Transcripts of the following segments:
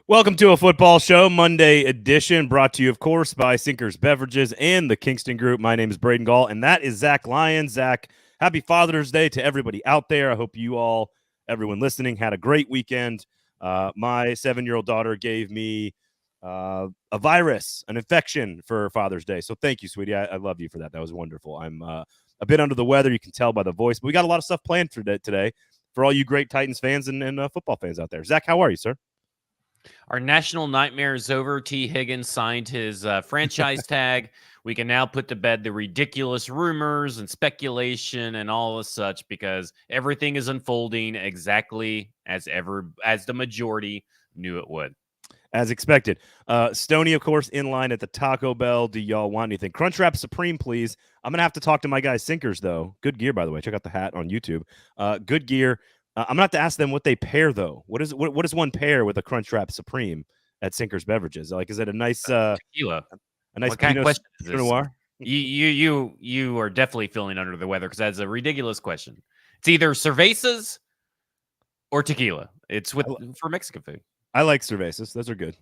Welcome to a football show, Monday edition, brought to you, of course, by Sinkers Beverages and the Kingston Group. My name is Braden Gall, and that is Zach Lyons. Zach, happy Father's Day to everybody out there. I hope you all, everyone listening, had a great weekend. My 7-year-old daughter gave me a virus, an infection for Father's Day. So thank you, sweetie. I love you for that. That was wonderful. I'm a bit under the weather. You can tell by the voice, but we got a lot of stuff planned for today for all you great Titans fans and football fans out there. Zach, how are you, sir? Our national nightmare is over. T. Higgins signed his franchise tag. We can now put to bed the ridiculous rumors and speculation and all of such because everything is unfolding exactly as the majority knew it would. As expected. Stoney, of course, in line at the Taco Bell. Do y'all want anything? Crunchwrap Supreme, please. I'm going to have to talk to my guys, Sinkers, though. Good gear, by the way. Check out the hat on YouTube. Good gear. I'm going to have to ask them what they pair, though. What does one pair with a Crunchwrap Supreme at Sinkers Beverages? Like, is it a nice tequila? A nice what kind of question is this? Noir? You are definitely feeling under the weather because that's a ridiculous question. It's either cervezas or tequila. It's for Mexican food. I like cervezas. Those are good.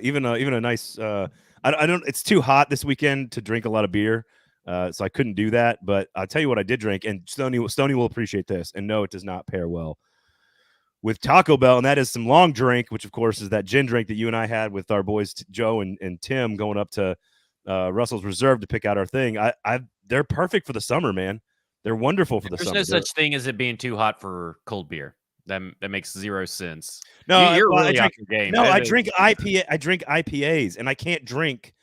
Even a nice. I don't. It's too hot this weekend to drink a lot of beer, so I couldn't do that. But I'll tell you what I did drink, and Stoney will appreciate this. And no, it does not pair well with Taco Bell, and that is some long drink, which of course is that gin drink that you and I had with our boys Joe and Tim going up to Russell's Reserve to pick out our thing. They're perfect for the summer, man. They're wonderful for the summer. There's no such thing as it being too hot for cold beer. That makes zero sense. No, you're really off your game. No, I drink IPA. I drink IPAs, and I can't drink.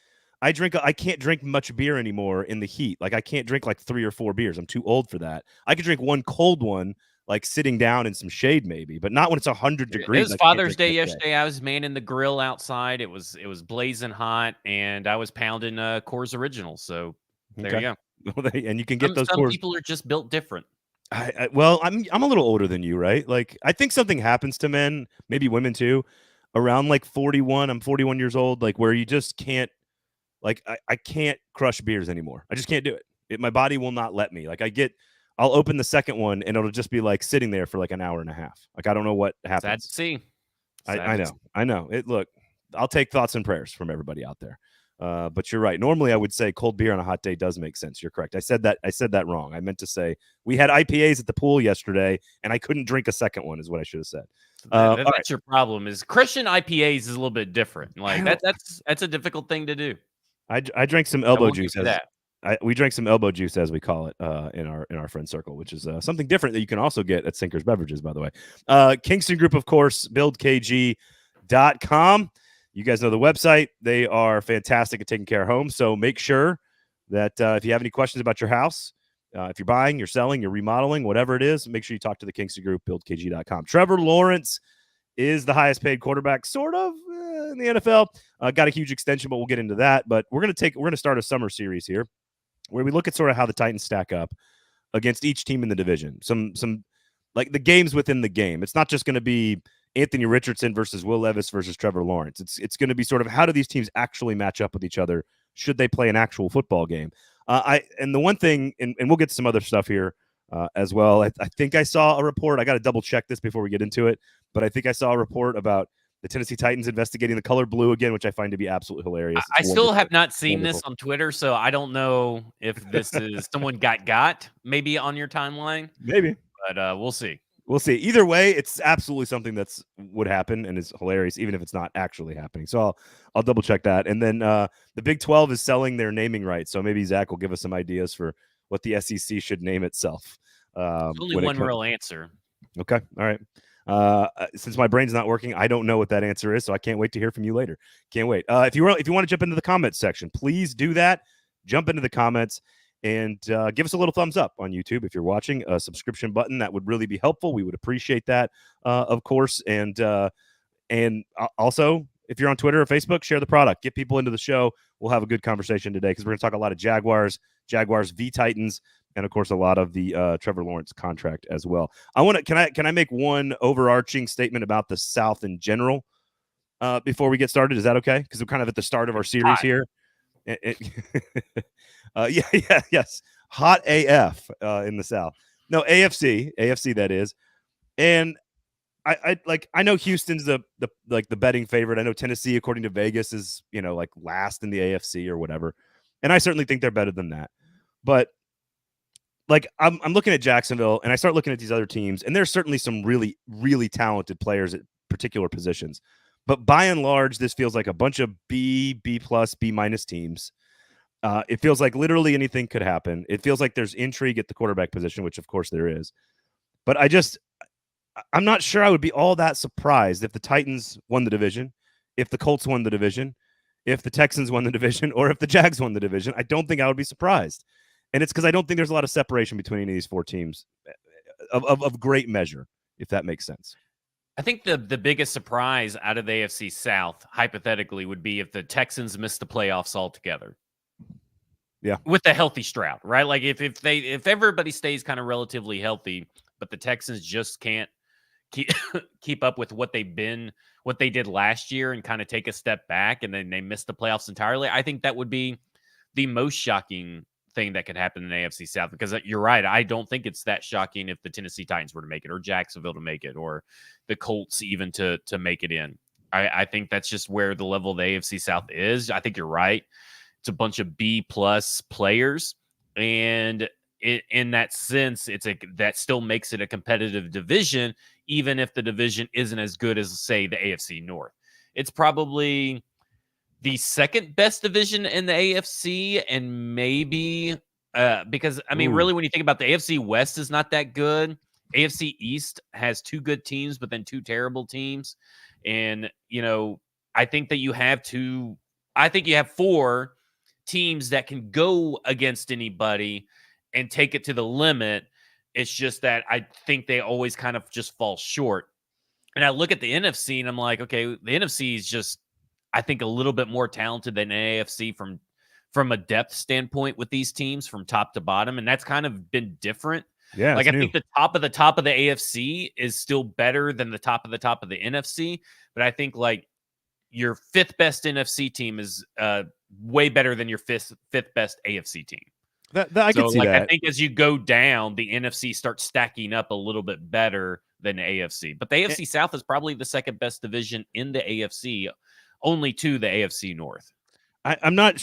I can't drink much beer anymore in the heat. Like I can't drink like 3 or 4 beers. I'm too old for that. I could drink one cold one, like sitting down in some shade, maybe, but not when it's 100 degrees. It was Father's Day yesterday. I was manning the grill outside. It was blazing hot, and I was pounding Coors Original. So there you go. And you can get those. Some people are just built different. Well, I'm a little older than you, right? Like I think something happens to men, maybe women too, around like 41. I'm 41 years old, like where you just can't, like I can't crush beers anymore. I just can't do it. My body will not let me. Like I'll open the second one and it'll just be like sitting there for like an hour and a half. Like I don't know what happens. Sad to see. I know. Look, I'll take thoughts and prayers from everybody out there. But you're right. Normally, I would say cold beer on a hot day does make sense. You're correct. I said that wrong. I meant to say we had IPAs at the pool yesterday, and I couldn't drink a second one. Is what I should have said. That's right. Your problem. Is Christian IPAs is a little bit different. Like that's a difficult thing to do. I drank some elbow juice. We drank some elbow juice, as we call it, in our friend circle, which is something different that you can also get at Sinkers Beverages, by the way. Kingston Group, of course, buildkg.com. You guys know the website. They are fantastic at taking care of homes. So make sure that if you have any questions about your house, if you're buying, you're selling, you're remodeling, whatever it is, make sure you talk to the Kingston Group, buildkg.com. Trevor Lawrence is the highest paid quarterback, sort of, in the NFL. Got a huge extension, but we'll get into that. But we're going to start a summer series here where we look at sort of how the Titans stack up against each team in the division. Some like the games within the game. It's not just going to be Anthony Richardson versus Will Levis versus Trevor Lawrence. It's going to be sort of how do these teams actually match up with each other? Should they play an actual football game? And the one thing, and we'll get to some other stuff here as well. I think I saw a report. I got to double check this before we get into it, but I think I saw a report about the Tennessee Titans investigating the color blue again, which I find to be absolutely hilarious. I still have not seen this on Twitter, so I don't know if this is someone got maybe on your timeline. Maybe, but we'll see. We'll see. Either way, it's absolutely something that's would happen and is hilarious, even if it's not actually happening. So I'll double check that. And then the Big 12 is selling their naming rights. So maybe Zach will give us some ideas for what the SEC should name itself. There's only one real answer. Okay. All right. Since my brain's not working, I don't know what that answer is. So I can't wait to hear from you later. Can't wait. If you want to jump into the comments section, please do that. Jump into the comments. And give us a little thumbs up on YouTube if you're watching. A subscription button, that would really be helpful. We would appreciate that, of course. And also, if you're on Twitter or Facebook, share the product. Get people into the show. We'll have a good conversation today because we're going to talk a lot of Jaguars v Titans, and of course a lot of the Trevor Lawrence contract as well. Can I make one overarching statement about the South in general before we get started? Is that okay? Because we're kind of at the start of our series here. Yes. Hot AF in the South. No, AFC that is. And I know Houston's the betting favorite. I know Tennessee, according to Vegas, is like last in the AFC or whatever, and I certainly think they're better than that. But like I'm looking at Jacksonville, and I start looking at these other teams, and there's certainly some really really talented players at particular positions. But by and large, this feels like a bunch of B plus, B minus teams. It feels like literally anything could happen. It feels like there's intrigue at the quarterback position, which of course there is. But I'm not sure I would be all that surprised if the Titans won the division, if the Colts won the division, if the Texans won the division, or if the Jags won the division. I don't think I would be surprised. And it's because I don't think there's a lot of separation between any of these four teams of great measure, if that makes sense. I think the biggest surprise out of the AFC South, hypothetically, would be if the Texans missed the playoffs altogether. Yeah. With the healthy Stroud, right? Like if everybody stays kind of relatively healthy, but the Texans just can't keep up with what they did last year and kind of take a step back, and then they miss the playoffs entirely. I think that would be the most shocking thing that could happen in the AFC South, because you're right. I don't think it's that shocking if the Tennessee Titans were to make it, or Jacksonville to make it, or the Colts even to make it in. I think that's just where the level of the AFC South is. I think you're right. It's a bunch of B plus players, and in that sense, that still makes it a competitive division, even if the division isn't as good as, say, the AFC North. It's probably the second best division in the AFC, and maybe because I mean, really, when you think about the AFC West is not that good. AFC East has two good teams, but then two terrible teams, and I think that you have four teams that can go against anybody and take it to the limit. It's just that I think they always kind of just fall short. And I look at the NFC and I'm like, okay, the NFC is just, I think, a little bit more talented than AFC from a depth standpoint with these teams from top to bottom. And that's kind of been different. Yeah. Like I think the top of the AFC is still better than the top of the NFC. But I think like your fifth best NFC team is way better than your fifth best AFC team. I can see that. I think as you go down, the NFC starts stacking up a little bit better than the AFC. But the AFC South is probably the second best division in the AFC, only to the AFC North. I'm not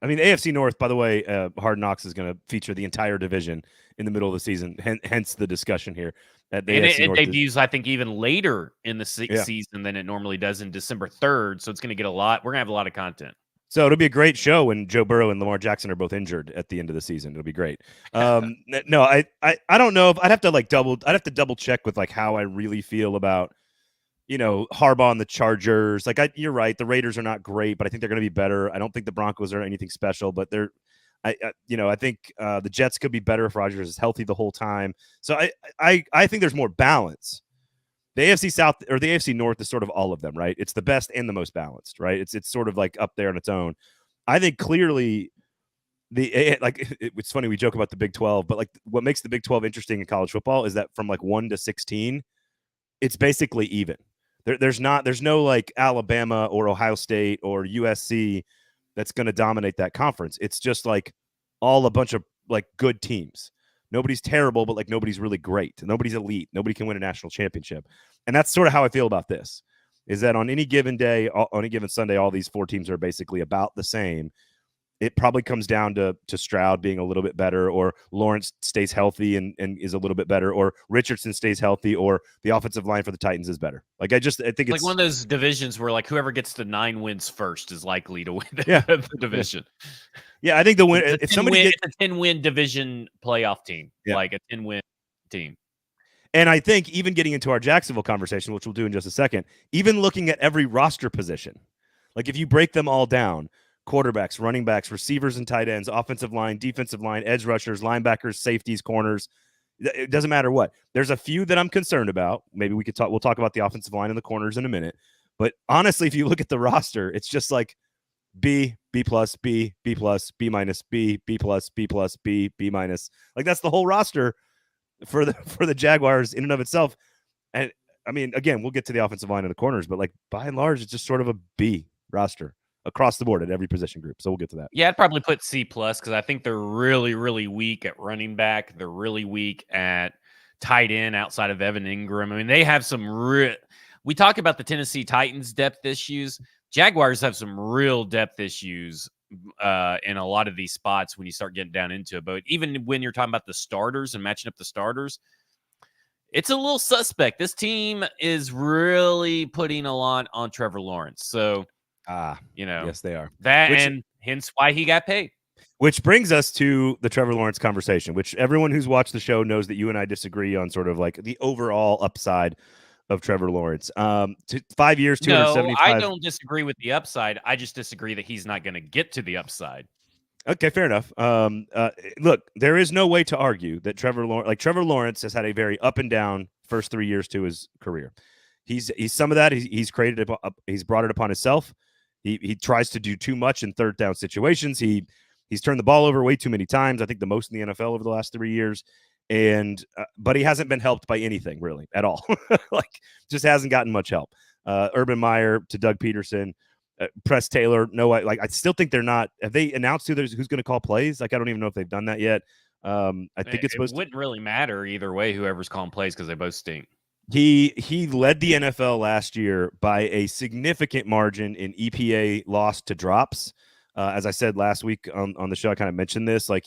I mean, the AFC North, by the way, Hard Knocks is going to feature the entire division in the middle of the season, hence the discussion here. And it debuts, I think, even later in the season than it normally does in December 3rd. So it's going to get we're going to have a lot of content. So it'll be a great show when Joe Burrow and Lamar Jackson are both injured at the end of the season. It'll be great. No, I don't know if I'd have to double check with like how I really feel about, Harbaugh and the Chargers. Like you're right. The Raiders are not great, but I think they're going to be better. I don't think the Broncos are anything special, but I think the Jets could be better if Rodgers is healthy the whole time. So I think there's more balance. The AFC South or the AFC North is sort of all of them, right? It's the best and the most balanced, right? It's sort of like up there on its own. I think clearly it's funny we joke about the Big 12, but like what makes the Big 12 interesting in college football is that from like 1 to 16, it's basically even. There's no like Alabama or Ohio State or USC that's going to dominate that conference. It's just like all a bunch of like good teams. Nobody's terrible, but like nobody's really great. Nobody's elite. Nobody can win a national championship. And that's sort of how I feel about this, is that on any given day, on any given Sunday, all these four teams are basically about the same. It probably comes down to Stroud being a little bit better, or Lawrence stays healthy and is a little bit better, or Richardson stays healthy, or the offensive line for the Titans is better. Like I think it's like one of those divisions where like whoever gets to 9 wins first is likely to win the division. Yeah, I think if somebody gets a 10-win division playoff team, like a 10-win team. And I think even getting into our Jacksonville conversation, which we'll do in just a second, even looking at every roster position, like if you break them all down, quarterbacks, running backs, receivers and tight ends, offensive line, defensive line, edge rushers, linebackers, safeties, corners, it doesn't matter what. There's a few that I'm concerned about. Maybe we'll talk about the offensive line and the corners in a minute. But honestly, if you look at the roster, it's just like B plus, B plus, B minus, B plus, B plus, B minus. Like that's the whole roster for the Jaguars in and of itself. And I mean, again, we'll get to the offensive line and the corners, but like by and large, it's just sort of a B roster across the board at every position group. So we'll get to that. Yeah, I'd probably put C plus because I think they're really, really weak at running back. They're really weak at tight end outside of Evan Ingram. I mean, they have some real. We talk about the Tennessee Titans depth issues. Jaguars have some real depth issues in a lot of these spots when you start getting down into it. But even when you're talking about the starters and matching up the starters, it's a little suspect. This team is really putting a lot on Trevor Lawrence. So, yes, they are. And hence why he got paid. Which brings us to the Trevor Lawrence conversation, which everyone who's watched the show knows that you and I disagree on sort of like the overall upside of Trevor Lawrence. 5 years, 275. No, I don't disagree with the upside. I just disagree that he's not going to get to the upside. Okay, fair enough. Look, there is no way to argue that Trevor Lawrence has had a very up and down first 3 years to his career. He's some of that. He's created. He's brought it upon himself. He tries to do too much in third down situations. He's turned the ball over way too many times. I think the most in the NFL over the last 3 years. And but he hasn't been helped by anything really at all. Like just hasn't gotten much help. Urban Meyer to Doug Peterson, Press Taylor. No, I still think they're not. Have they announced who's going to call plays? Like I don't even know if they've done that yet. I think it wouldn't really matter either way. Whoever's calling plays because they both stink. He led the NFL last year by a significant margin in EPA loss to drops. As I said last week on the show, I kind of mentioned this. Like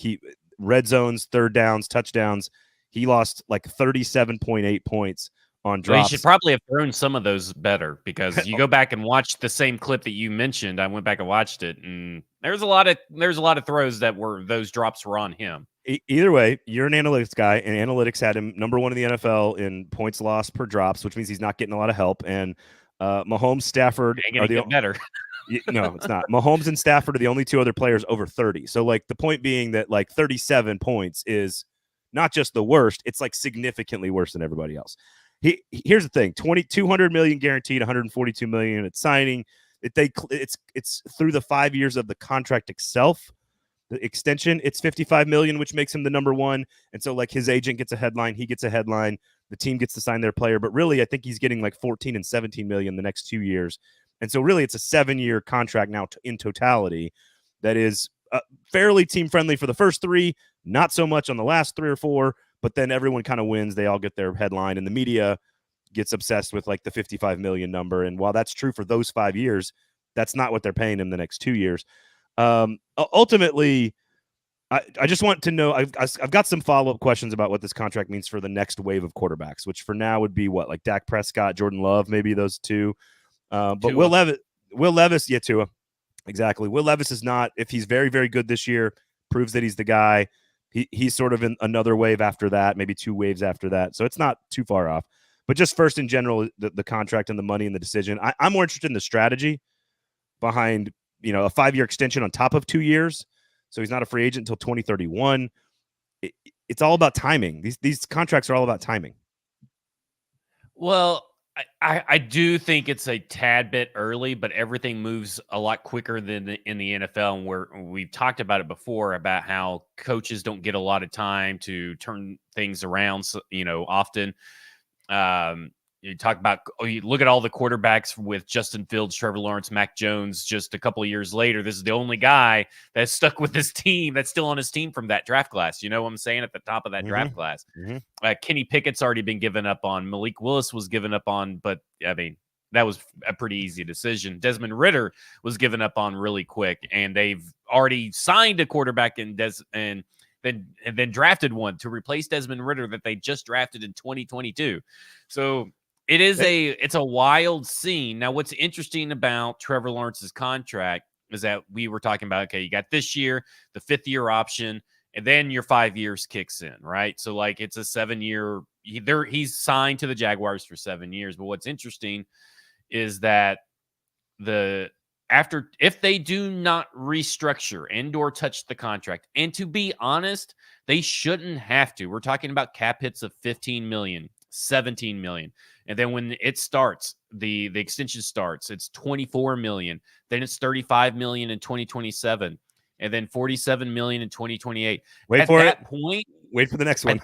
red zones, third downs, touchdowns. He lost like 37.8 points on drops. Well, you should probably have thrown some of those better because you go back and watch the same clip that you mentioned. I went back and watched it, and there's a lot of throws that those drops were on him. Either way, you're an analytics guy, and analytics had him number one in the NFL in points lost per drops, which means he's not getting a lot of help. And Mahomes, Stafford are the better. No, it's not. Mahomes and Stafford are the only two other players over 30. So, like, the point being that, like, 37 points is not just the worst, it's, like, significantly worse than everybody else. Here's the thing. 200 million guaranteed, 142 million at signing. It's through the 5 years of the contract itself. The extension, it's 55 million, which makes him the number one. And so, like, his agent gets a headline, he gets a headline, the team gets to sign their player. But really, I think he's getting like 14 and 17 million the next 2 years. And so really it's a 7-year contract now in totality that is fairly team friendly for the first 3, not so much on the last 3 or 4, but then everyone kind of wins. They all get their headline and the media gets obsessed with like the 55 million number. And while that's true for those 5 years, that's not what they're paying him the next 2 years. Ultimately, I just want to know, I've got some follow-up questions about what this contract means for the next wave of quarterbacks, which for now would be what, like Dak Prescott, Jordan Love, maybe those two. But Tua. Will Levis, yeah, Tua. Exactly. Will Levis is not, if he's very, very good this year, proves that he's the guy. He's sort of in another wave after that, maybe 2 waves after that. So it's not too far off. But just first in general, the contract and the money and the decision. I'm more interested in the strategy behind, a 5-year extension on top of 2 years. So he's not a free agent until 2031. It's all about timing. These contracts are all about timing. Well, I do think it's a tad bit early, but everything moves a lot quicker than in the NFL. And we've talked about it before about how coaches don't get a lot of time to turn things around, often. You talk about, you look at all the quarterbacks with Justin Fields, Trevor Lawrence, Mac Jones, just a couple of years later. This is the only guy that's stuck with this team, that's still on his team from that draft class. You know what I'm saying? At the top of that draft class. Mm-hmm. Kenny Pickett's already been given up on. Malik Willis was given up on, but I mean, that was a pretty easy decision. Desmond Ridder was given up on really quick, and they've already signed a quarterback and then drafted one to replace Desmond Ridder that they just drafted in 2022. So it's a wild scene. Now, what's interesting about Trevor Lawrence's contract is that we were talking about, okay, you got this year, the 5th-year option, and then your 5 years kicks in, right? So, like, it's a 7-year. He's signed to the Jaguars for 7 years. But what's interesting is that if they do not restructure and/or touch the contract, and to be honest, they shouldn't have to. We're talking about cap hits of 15 million, 17 million. And then when it starts, the extension starts, it's 24 million. Then it's 35 million in 2027, and then 47 million in 2028. Wait for the next one.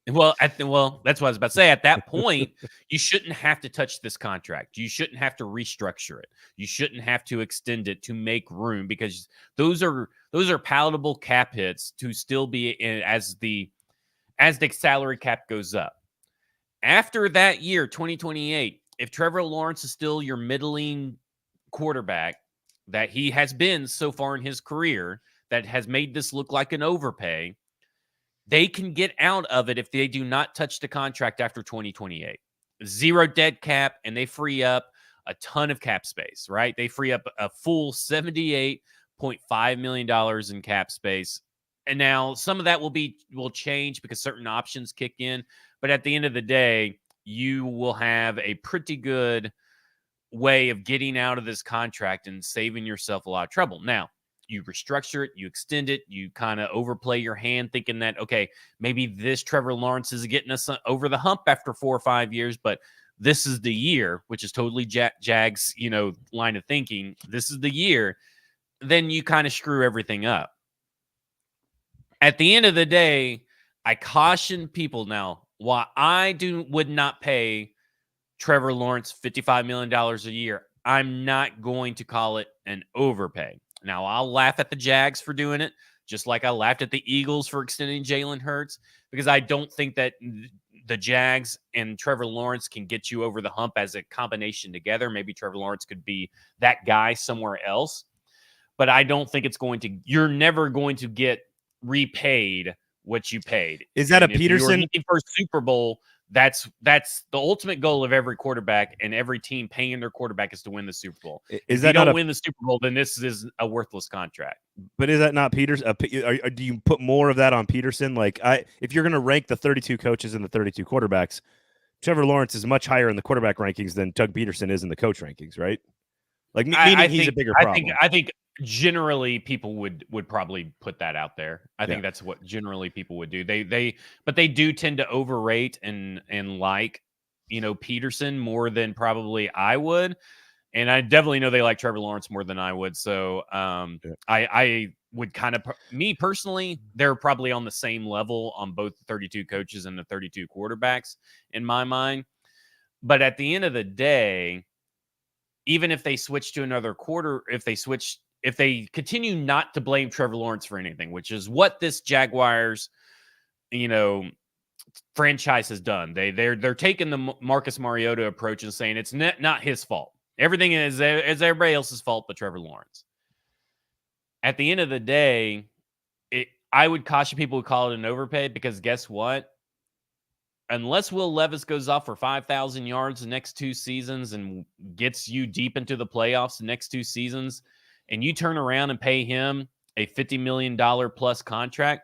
Well, that's what I was about to say. At that point, you shouldn't have to touch this contract. You shouldn't have to restructure it. You shouldn't have to extend it to make room, because those are palatable cap hits to still be as as the salary cap goes up. After that year, 2028, if Trevor Lawrence is still your middling quarterback that he has been so far in his career, that has made this look like an overpay, they can get out of it if they do not touch the contract after 2028. Zero dead cap, and they free up a ton of cap space, right? They free up a full $78.5 million in cap space. And now some of that will change because certain options kick in. But at the end of the day, you will have a pretty good way of getting out of this contract and saving yourself a lot of trouble. Now, you restructure it, you extend it, you kind of overplay your hand thinking that, okay, maybe this Trevor Lawrence is getting us over the hump after 4 or 5 years, but this is the year, which is totally Jags, line of thinking. This is the year. Then you kind of screw everything up. At the end of the day, I caution people now, while I would not pay Trevor Lawrence $55 million a year, I'm not going to call it an overpay. Now, I'll laugh at the Jags for doing it, just like I laughed at the Eagles for extending Jalen Hurts, because I don't think that the Jags and Trevor Lawrence can get you over the hump as a combination together. Maybe Trevor Lawrence could be that guy somewhere else, but I don't think you're never going to get repaid what you paid. Is that and a Peterson? If you're looking for a Super Bowl, that's the ultimate goal of every quarterback and every team paying their quarterback is to win the Super Bowl. If you don't win the Super Bowl, then this is a worthless contract. But is that not Peterson? Do you put more of that on Peterson? Like, if you're going to rank the 32 coaches and the 32 quarterbacks, Trevor Lawrence is much higher in the quarterback rankings than Doug Peterson is in the coach rankings, right? Like, meaning he's a bigger problem. I think generally people would probably put that out there. I think that's what generally people would do. But they do tend to overrate and like, Peterson more than probably I would. And I definitely know they like Trevor Lawrence more than I would. So I would kind of, me personally, they're probably on the same level on both the 32 coaches and the 32 quarterbacks in my mind. But at the end of the day, even if they switch to another quarter, if they continue not to blame Trevor Lawrence for anything, which is what this Jaguars, franchise has done. They're taking the Marcus Mariota approach and saying it's not his fault. Everything is everybody else's fault but Trevor Lawrence. At the end of the day, I would caution people who call it an overpay because guess what? Unless Will Levis goes off for 5,000 yards the next 2 seasons and gets you deep into the playoffs the next 2 seasons, and you turn around and pay him a $50 million plus contract,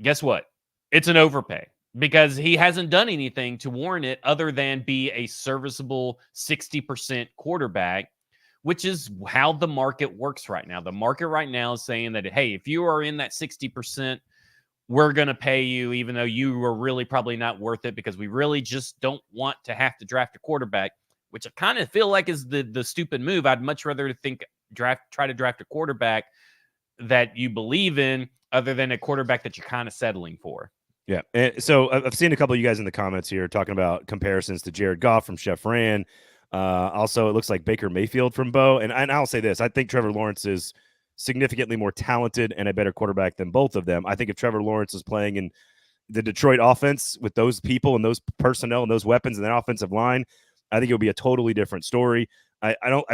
guess what? It's an overpay because he hasn't done anything to warrant it other than be a serviceable 60% quarterback, which is how the market works right now. The market right now is saying that, hey, if you are in that 60%, we're going to pay you, even though you were really probably not worth it because we really just don't want to have to draft a quarterback, which I kind of feel like is the stupid move. I'd much rather try to draft a quarterback that you believe in other than a quarterback that you're kind of settling for. Yeah. And so I've seen a couple of you guys in the comments here talking about comparisons to Jared Goff from Chef Ran. Also, it looks like Baker Mayfield from Bo. And I'll say this. I think Trevor Lawrence is significantly more talented and a better quarterback than both of them. I think if Trevor Lawrence is playing in the Detroit offense with those people and those personnel and those weapons and that offensive line, I think it would be a totally different story.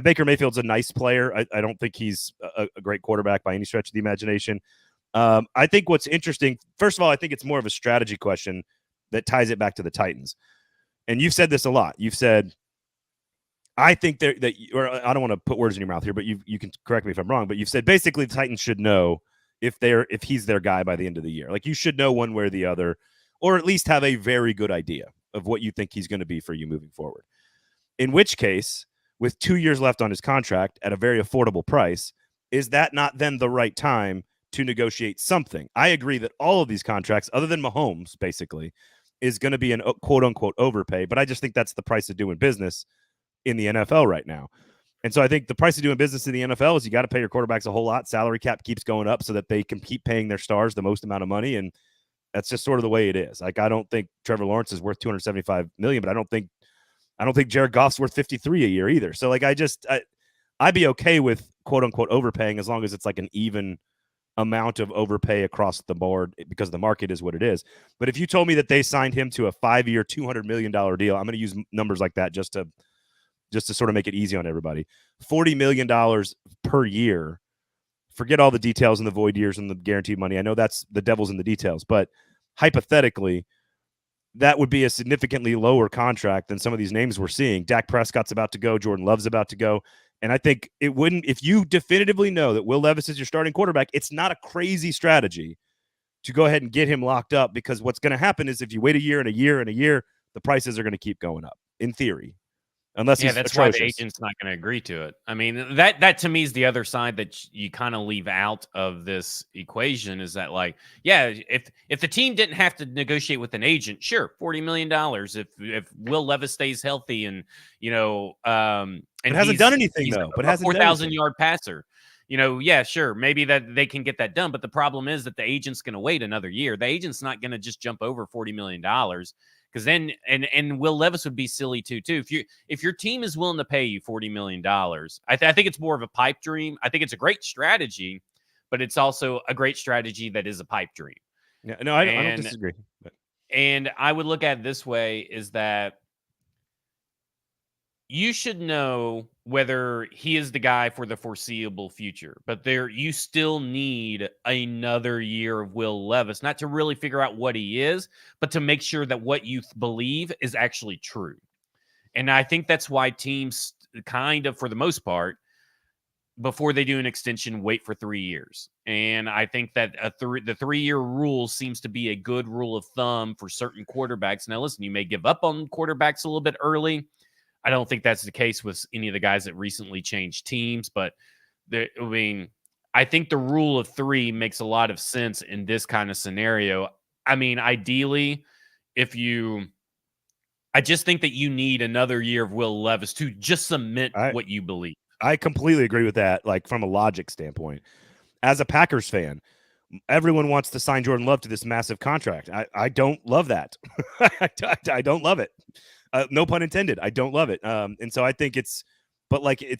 Baker Mayfield's a nice player. I don't think he's a great quarterback by any stretch of the imagination. I think what's interesting, first of all, I think it's more of a strategy question that ties it back to the Titans. And you've said this a lot. You've said, I think or I don't want to put words in your mouth here, but you can correct me if I'm wrong, but you've said basically the Titans should know if he's their guy by the end of the year. Like you should know one way or the other, or at least have a very good idea of what you think he's going to be for you moving forward. In which case, with 2 years left on his contract at a very affordable price, is that not then the right time to negotiate something? I agree that all of these contracts, other than Mahomes, basically, is going to be an quote-unquote overpay, but I just think that's the price of doing business in the NFL right now. And so I think the price of doing business in the NFL is you got to pay your quarterbacks a whole lot. Salary cap keeps going up so that they can keep paying their stars the most amount of money, and that's just sort of the way it is. Like I don't think Trevor Lawrence is worth $275 million, but I don't think Jared Goff's worth $53 a year either. So like I'd be okay with quote unquote overpaying as long as it's like an even amount of overpay across the board because the market is what it is. But if you told me that they signed him to a 5-year, $200 million deal, I'm going to use numbers like that just to sort of make it easy on everybody. $40 million per year. Forget all the details and the void years and the guaranteed money. I know that's the devil's in the details, but hypothetically, that would be a significantly lower contract than some of these names we're seeing. Dak Prescott's about to go. Jordan Love's about to go. And I think it wouldn't, if you definitively know that Will Levis is your starting quarterback, it's not a crazy strategy to go ahead and get him locked up, because what's going to happen is if you wait a year and a year and a year, the prices are going to keep going up, in theory. Unless he's that's atrocious. why the agent's not going to agree to it. I mean, that to me is the other side that you kind of leave out of this equation, is that, like, yeah, if the team didn't have to negotiate with an agent, sure, $40 million. If Will Levis stays healthy and, and it hasn't done anything, he's though. But a 4,000-yard passer. Yeah, sure, maybe that they can get that done. But the problem is that the agent's going to wait another year. The agent's not going to just jump over $40 million. Because then, and Will Levis would be silly too. If your team is willing to pay you $40 million, I think it's more of a pipe dream. I think it's a great strategy, but it's also a great strategy that is a pipe dream. Yeah, no, I don't disagree. But. And I would look at it this way, is that you should know whether he is the guy for the foreseeable future, but you still need another year of Will Levis, not to really figure out what he is, but to make sure that what you believe is actually true. And I think that's why teams kind of, for the most part, before they do an extension, wait for 3 years. And I think that the 3-year rule seems to be a good rule of thumb for certain quarterbacks. Now, listen, you may give up on quarterbacks a little bit early. I don't think that's the case with any of the guys that recently changed teams, but I think the rule of 3 makes a lot of sense in this kind of scenario. I mean, ideally, I just think that you need another year of Will Levis to just cement what you believe. I completely agree with that, like from a logic standpoint. As a Packers fan, everyone wants to sign Jordan Love to this massive contract. I don't love that. I don't love it. No pun intended. I don't love it. And so I think it's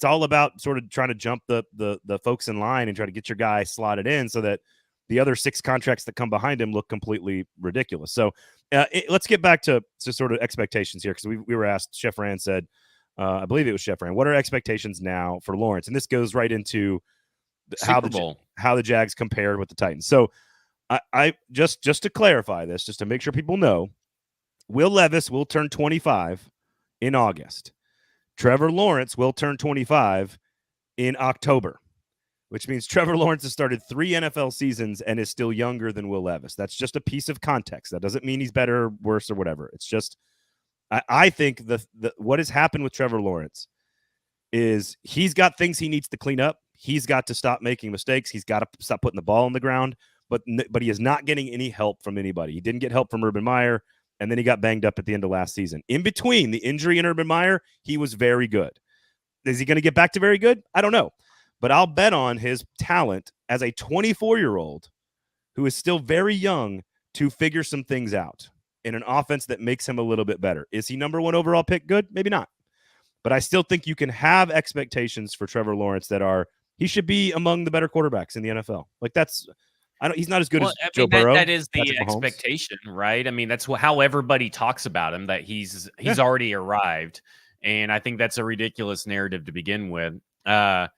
all about sort of trying to jump the folks in line and try to get your guy slotted in so that the other 6 contracts that come behind him look completely ridiculous. So let's get back to sort of expectations here, because we were asked, Chef Rand said, I believe it was Chef Rand, what are expectations now for Lawrence? And this goes right into how the Jags compared with the Titans. So I just to clarify this, just to make sure people know, Will Levis will turn 25 in August. Trevor Lawrence will turn 25 in October, which means Trevor Lawrence has started 3 NFL seasons and is still younger than Will Levis. That's just a piece of context. That doesn't mean he's better, worse, or whatever. It's just, I think what has happened with Trevor Lawrence is he's got things he needs to clean up. He's got to stop making mistakes. He's got to stop putting the ball on the ground, but he is not getting any help from anybody. He didn't get help from Urban Meyer, and then he got banged up at the end of last season. In between the injury and Urban Meyer, he was very good. Is he going to get back to very good? I don't know. But I'll bet on his talent as a 24-year-old who is still very young to figure some things out in an offense that makes him a little bit better. Is he number 1 overall pick? Good? Maybe not. But I still think you can have expectations for Trevor Lawrence that he should be among the better quarterbacks in the NFL. Like he's not as good as Joe Burrow. That is the expectation, right? I mean, that's how everybody talks about him, that he's already arrived. And I think that's a ridiculous narrative to begin with. I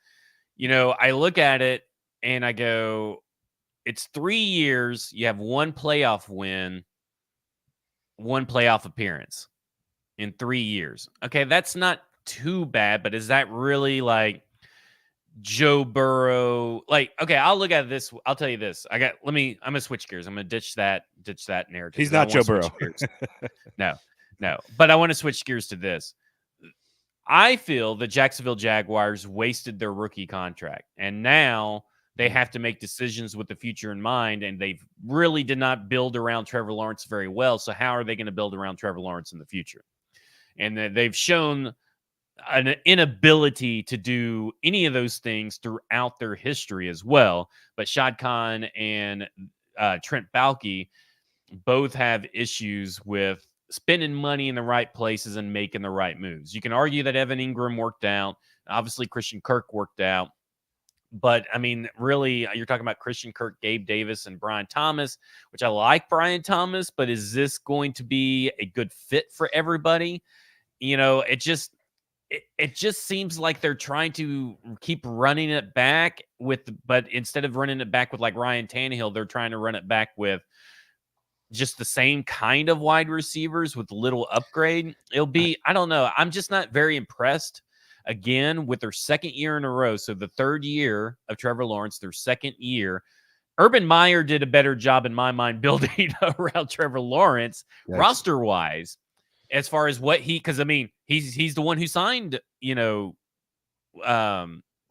look at it and I go, it's 3 years. You have 1 playoff win, 1 playoff appearance in 3 years. Okay, that's not too bad, but is that really like Joe Burrow? Like, okay, I'll look at this. I'll tell you this. I'm gonna switch gears. I'm gonna ditch that narrative. He's not Joe Burrow. No. But I want to switch gears to this. I feel the Jacksonville Jaguars wasted their rookie contract, and now they have to make decisions with the future in mind, and they really did not build around Trevor Lawrence very well. So how are they going to build around Trevor Lawrence in the future? And they've shown an inability to do any of those things throughout their history as well. But Shad Khan and Trent Baalke both have issues with spending money in the right places and making the right moves. You can argue that Evan Ingram worked out. Obviously, Christian Kirk worked out. But I mean, really, you're talking about Christian Kirk, Gabe Davis, and Brian Thomas, which I like Brian Thomas, but is this going to be a good fit for everybody? It just seems like they're trying to keep running it back but instead of running it back with like Ryan Tannehill, they're trying to run it back with just the same kind of wide receivers with little upgrade. I don't know. I'm just not very impressed again with their second year in a row. So the third year of Trevor Lawrence, their second year. Urban Meyer did a better job in my mind building around Trevor Lawrence roster wise, as far as what because I mean, he's the one who signed, well,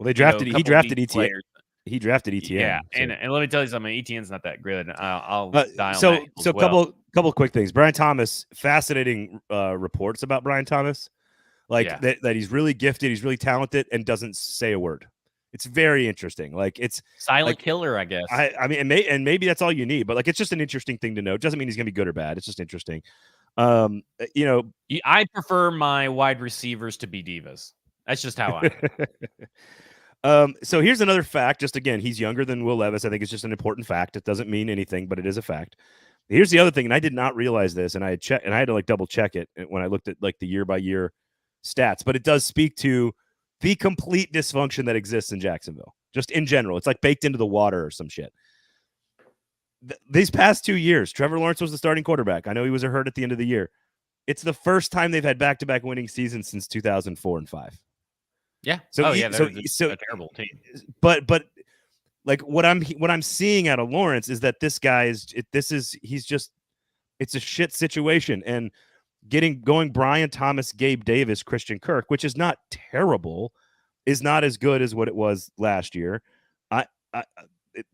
he drafted ETN. Players. He drafted ETN. Yeah, so. and let me tell you something. ETN's not that good. I'll die on so that. So couple quick things. Brian Thomas, fascinating reports about Brian Thomas, that he's really gifted, he's really talented, and doesn't say a word. It's very interesting. Like it's silent killer, I guess. I mean, and maybe that's all you need, but like it's just an interesting thing to know. It doesn't mean he's gonna be good or bad. It's just interesting. I prefer my wide receivers to be divas. That's just how I am. So here's another fact. Just again, he's younger than Will Levis. I think it's just an important fact. It doesn't mean anything, but it is a fact. Here's the other thing, and I did not realize this, and I had checked, and I had to like double check it when I looked at like the year by year stats. But it does speak to the complete dysfunction that exists in Jacksonville, just in general. It's like baked into the water or some shit. These past 2 years, Trevor Lawrence was the starting quarterback. I know he was hurt at the end of the year. It's the first time they've had back-to-back winning seasons since 2004 and 5. Yeah. So a terrible team. But like what I'm seeing out of Lawrence is that this guy it's a shit situation, and going Brian Thomas, Gabe Davis, Christian Kirk, which is not terrible, is not as good as what it was last year.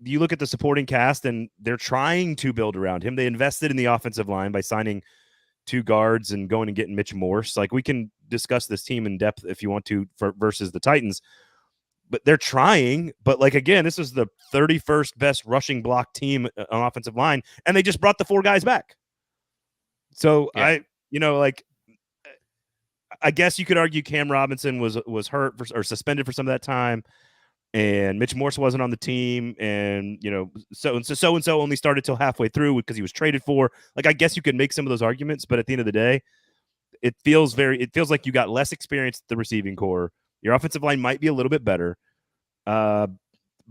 You look at the supporting cast, and they're trying to build around him. They invested in the offensive line by signing 2 guards and going and getting Mitch Morse. Like, we can discuss this team in depth if you want to versus the Titans, but they're trying. But like, again, this is the 31st best rushing block team on offensive line, and they just brought the 4 guys back. So yeah. I guess you could argue Cam Robinson was hurt or suspended for some of that time, and Mitch Morse wasn't on the team, and so and so only started till halfway through because he was traded for. Like, I guess you could make some of those arguments, but at the end of the day, it feels like you got less experience at the receiving core. Your offensive line might be a little bit better, but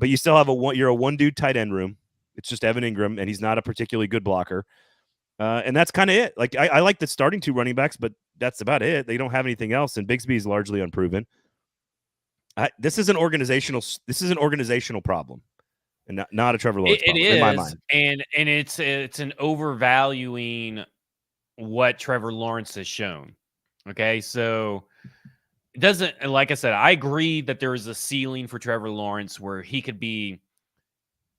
you still have you're a one dude tight end room. It's just Evan Ingram, and he's not a particularly good blocker. And that's kind of it. Like, I like the starting 2 running backs, but that's about it. They don't have anything else, and Bigsby is largely unproven. This is an organizational problem, and not a Trevor Lawrence problem, in my mind. And it's an overvaluing what Trevor Lawrence has shown. Okay, so it doesn't. Like I said, I agree that there is a ceiling for Trevor Lawrence where he could be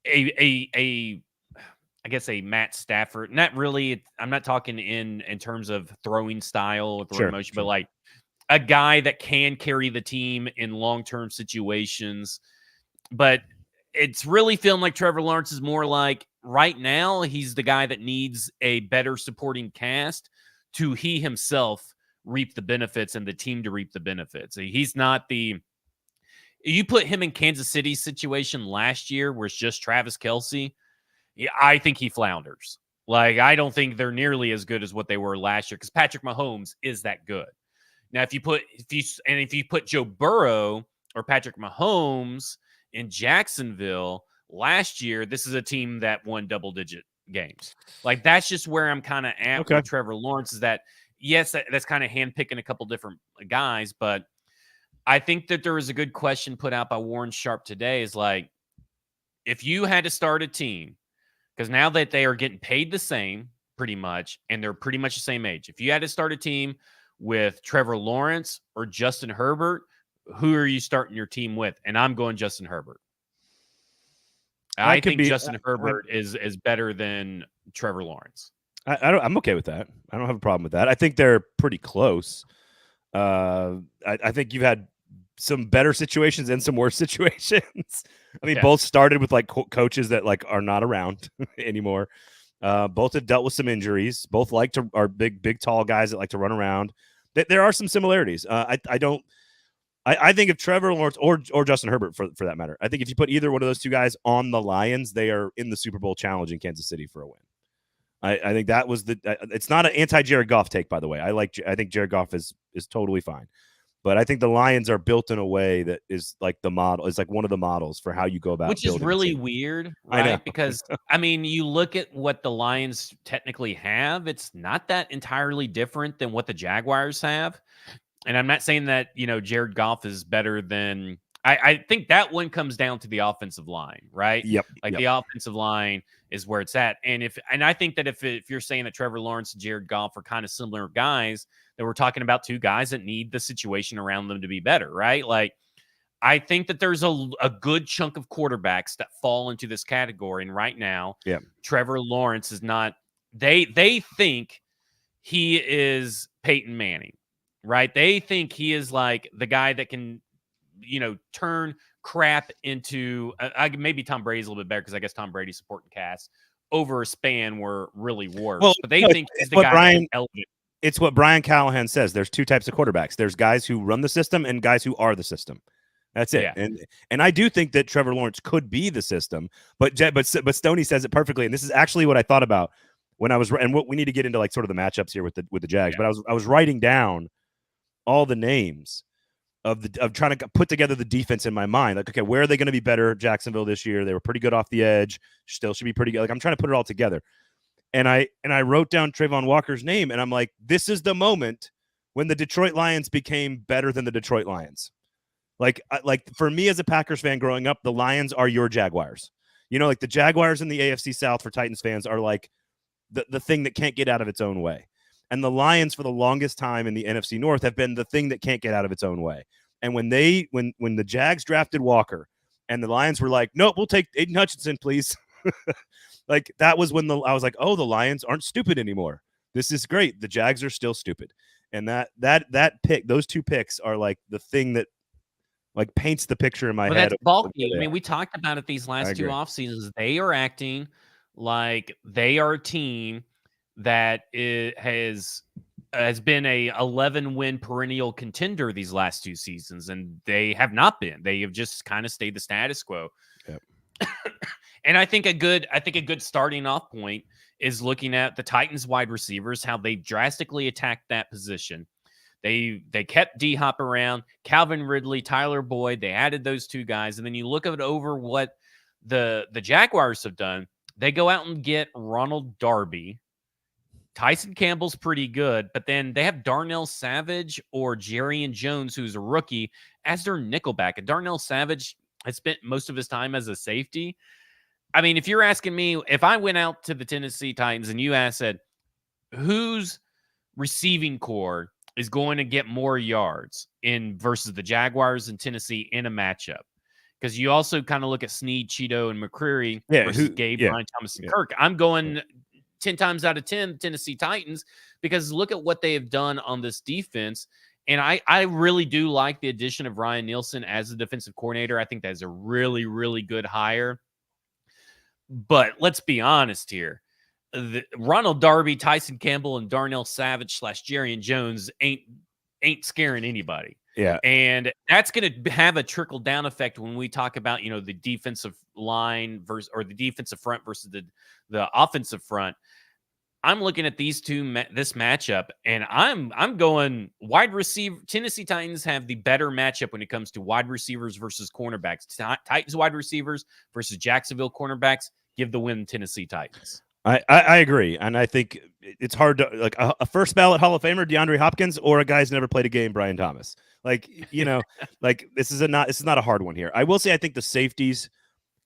a Matt Stafford. Not really. I'm not talking in terms of throwing style or throwing motion, but like a guy that can carry the team in long-term situations. But it's really feeling like Trevor Lawrence is more like, right now, he's the guy that needs a better supporting cast to he himself reap the benefits and the team to reap the benefits. He's not you put him in Kansas City's situation last year where it's just Travis Kelce. I think he flounders. Like, I don't think they're nearly as good as what they were last year because Patrick Mahomes is that good. Now, if you put Joe Burrow or Patrick Mahomes in Jacksonville last year, this is a team that won double-digit games. Like, that's just where I'm kind of at with Trevor Lawrence, is that, yes, that's kind of handpicking a couple different guys, but I think that there was a good question put out by Warren Sharp today, is like, if you had to start a team, because now that they are getting paid the same pretty much, and they're pretty much the same age, if you had to start a team with Trevor Lawrence or Justin Herbert, who are you starting your team with? And I'm going Justin Herbert. I think Justin Herbert is better than Trevor Lawrence. I'm okay with that. I don't have a problem with that. I think they're pretty close. I think you've had some better situations and some worse situations. I mean, both started with like coaches that like are not around anymore. Both have dealt with some injuries. Both are big, tall guys that like to run around. There are some similarities. I don't. I think if Trevor Lawrence or Justin Herbert, for that matter, I think if you put either one of those two guys on the Lions, they are in the Super Bowl challenging Kansas City for a win. I think that was it's not an anti-Jared Goff take, by the way. I think Jared Goff is totally fine. But I think the Lions are built in a way that is like the model, is like one of the models for how you go about which is building a really team. weird, I know. right? Because I mean, you look at what the Lions technically have, it's not that entirely different than what the Jaguars have. And I'm not saying that, Jared Goff is better than I think that one comes down to the offensive line, right? Yep. Like the offensive line is where it's at. And I think that if you're saying that Trevor Lawrence and Jared Goff are kind of similar guys, that we're talking about two guys that need the situation around them to be better, right? Like, I think that there's a good chunk of quarterbacks that fall into this category. And right now, Trevor Lawrence is not, they think he is Peyton Manning, right? They think he is like the guy that can, turn crap into, maybe Tom Brady's a little bit better because I guess Tom Brady's supporting cast over a span were really worse. Well, but they think he's the guy that can elevate. It's what Brian Callahan says. There's two types of quarterbacks. There's guys who run the system and guys who are the system. That's it. Yeah. And I do think that Trevor Lawrence could be the system, but Stoney says it perfectly. And this is actually what I thought about when I was, and what we need to get into, like, sort of the matchups here with the Jags. Yeah. But I was writing down all the names of trying to put together the defense in my mind. Like, okay, where are they going to be better? Jacksonville this year, they were pretty good off the edge. Still should be pretty good. Like, I'm trying to put it all together. And I wrote down Trayvon Walker's name, and I'm like, this is the moment when the Detroit Lions became better than the Detroit Lions. Like for me as a Packers fan growing up, the Lions are your Jaguars. Like the Jaguars in the AFC South for Titans fans are like the thing that can't get out of its own way. And the Lions for the longest time in the NFC North have been the thing that can't get out of its own way. And when the Jags drafted Walker and the Lions were like, nope, we'll take Aiden Hutchinson, please. Like, that was when I was like, oh, the Lions aren't stupid anymore. This is great. The Jags are still stupid. And that pick, those two picks are like the thing that like paints the picture in my head. That's bulky. I mean, we talked about it these last two off seasons. They are acting like they are a team that has been a 11-win perennial contender these last two seasons, and they have not been. They have just kind of stayed the status quo. Yep. And I think a good starting off point is looking at the Titans wide receivers, how they drastically attacked that position. They kept D-Hop around, Calvin Ridley, Tyler Boyd. They added those two guys. And then you look at over what the Jaguars have done. They go out and get Ronald Darby. Tyson Campbell's pretty good, but then they have Darnell Savage or Jerry Jones, who's a rookie, as their nickelback. And Darnell Savage has spent most of his time as a safety. I mean, if you're asking me, if I went out to the Tennessee Titans and you said, whose receiving core is going to get more yards in versus the Jaguars and Tennessee in a matchup? Because you also kind of look at Snead, Cheeto, and McCreary versus Gabe, Brian Thomas, and Kirk. I'm going 10 times out of 10 Tennessee Titans, because look at what they have done on this defense. And I really do like the addition of Ryan Nielsen as the defensive coordinator. I think that is a really, really good hire. But let's be honest here. Ronald Darby, Tyson Campbell, and Darnell Savage / Jerry Jones ain't scaring anybody. Yeah. And that's going to have a trickle down effect when we talk about, the defensive line versus, or the defensive front versus the offensive front. I'm looking at these two, this matchup, and I'm going wide receiver. Tennessee Titans have the better matchup when it comes to wide receivers versus cornerbacks. Titans wide receivers versus Jacksonville cornerbacks. Give the win Tennessee Titans. I agree, and I think it's hard to, like, a first ballot Hall of Famer DeAndre Hopkins or a guy who's never played a game, Brian Thomas. Like, like this is not a hard one here. I will say I think the safeties,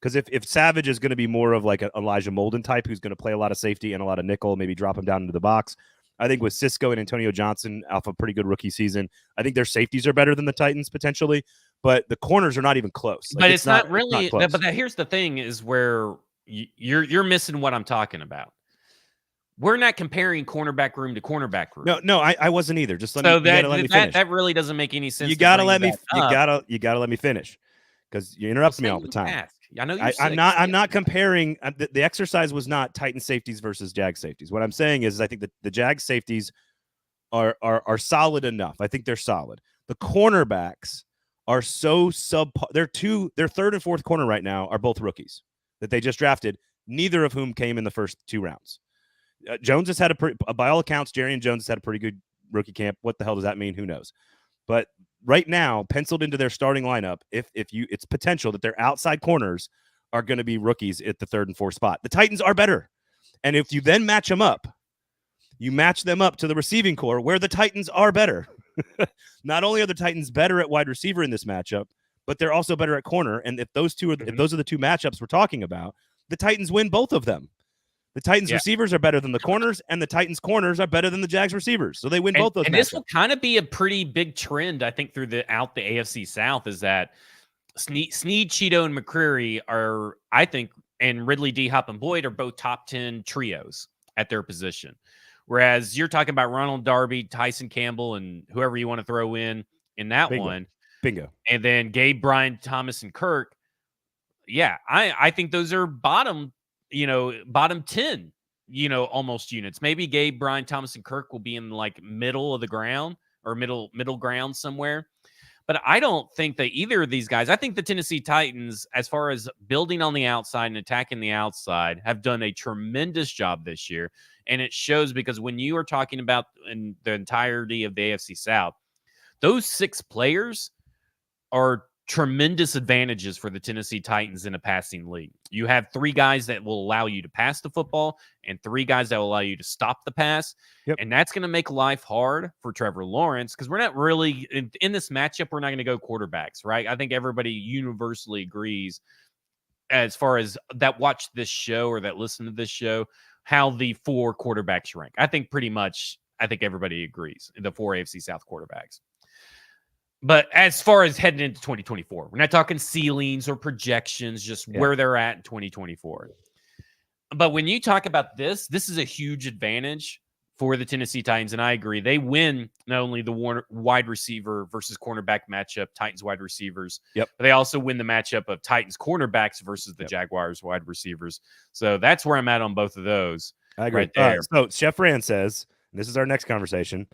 because if Savage is going to be more of like an Elijah Molden type who's going to play a lot of safety and a lot of nickel, maybe drop him down into the box, I think with Cisco and Antonio Johnson off a pretty good rookie season, I think their safeties are better than the Titans potentially, but the corners are not even close. Like, but it's not really. But here's the thing: is where you're missing what I'm talking about. We're not comparing cornerback room to cornerback room. No, I wasn't either. Just let me finish. That really doesn't make any sense. You gotta let me finish, because you interrupt me all the time. I know I'm not comparing. The exercise was not Titan safeties versus Jag safeties. What I'm saying is I think that the Jag safeties are solid enough. I think they're solid. The cornerbacks are so subpar. Their third and fourth corner right now are both rookies that they just drafted, neither of whom came in the first 2 rounds. Jones has had by all accounts, Jerry Jones has had a pretty good rookie camp. What the hell does that mean? Who knows? But right now, penciled into their starting lineup, it's potential that their outside corners are going to be rookies at the third and fourth spot. The Titans are better. And if you then match them up, you match them up to the receiving core where the Titans are better. Not only are the Titans better at wide receiver in this matchup, but they're also better at corner. And if those are the two matchups we're talking about, the Titans win both of them. The Titans receivers are better than the corners, and the Titans corners are better than the Jags receivers. So they win both those matchups. And this will kind of be a pretty big trend, I think, throughout the AFC South, is that Snead, Cheeto, and McCreary are, I think, and Ridley, D. Hop, and Boyd are both top 10 trios at their position. Whereas you're talking about Ronald Darby, Tyson Campbell, and whoever you want to throw in that one. Bingo. And then Gabe, Brian, Thomas, and Kirk. Yeah, I think those are bottom 10, almost units. Maybe Gabe, Brian, Thomas, and Kirk will be in like middle of the ground or middle ground somewhere. But I don't think that either of these guys, I think the Tennessee Titans, as far as building on the outside and attacking the outside, have done a tremendous job this year. And it shows because when you are talking about in the entirety of the AFC South, those 6 players are tremendous advantages for the Tennessee Titans in a passing league. You have 3 guys that will allow you to pass the football and 3 guys that will allow you to stop the pass. Yep. And that's going to make life hard for Trevor Lawrence because we're not really in this matchup. We're not going to go quarterbacks, right? I think everybody universally agrees as far as that watch this show or that listen to this show, how the 4 quarterbacks rank. I think everybody agrees, the 4 AFC South quarterbacks. But as far as heading into 2024, we're not talking ceilings or projections, just where they're at in 2024. But when you talk about this is a huge advantage for the Tennessee Titans, and I agree. They win not only the wide receiver versus cornerback matchup, Titans wide receivers, but they also win the matchup of Titans cornerbacks versus the Jaguars wide receivers. So that's where I'm at on both of those. I agree. Right there. So Chef Rand says, and this is our next conversation,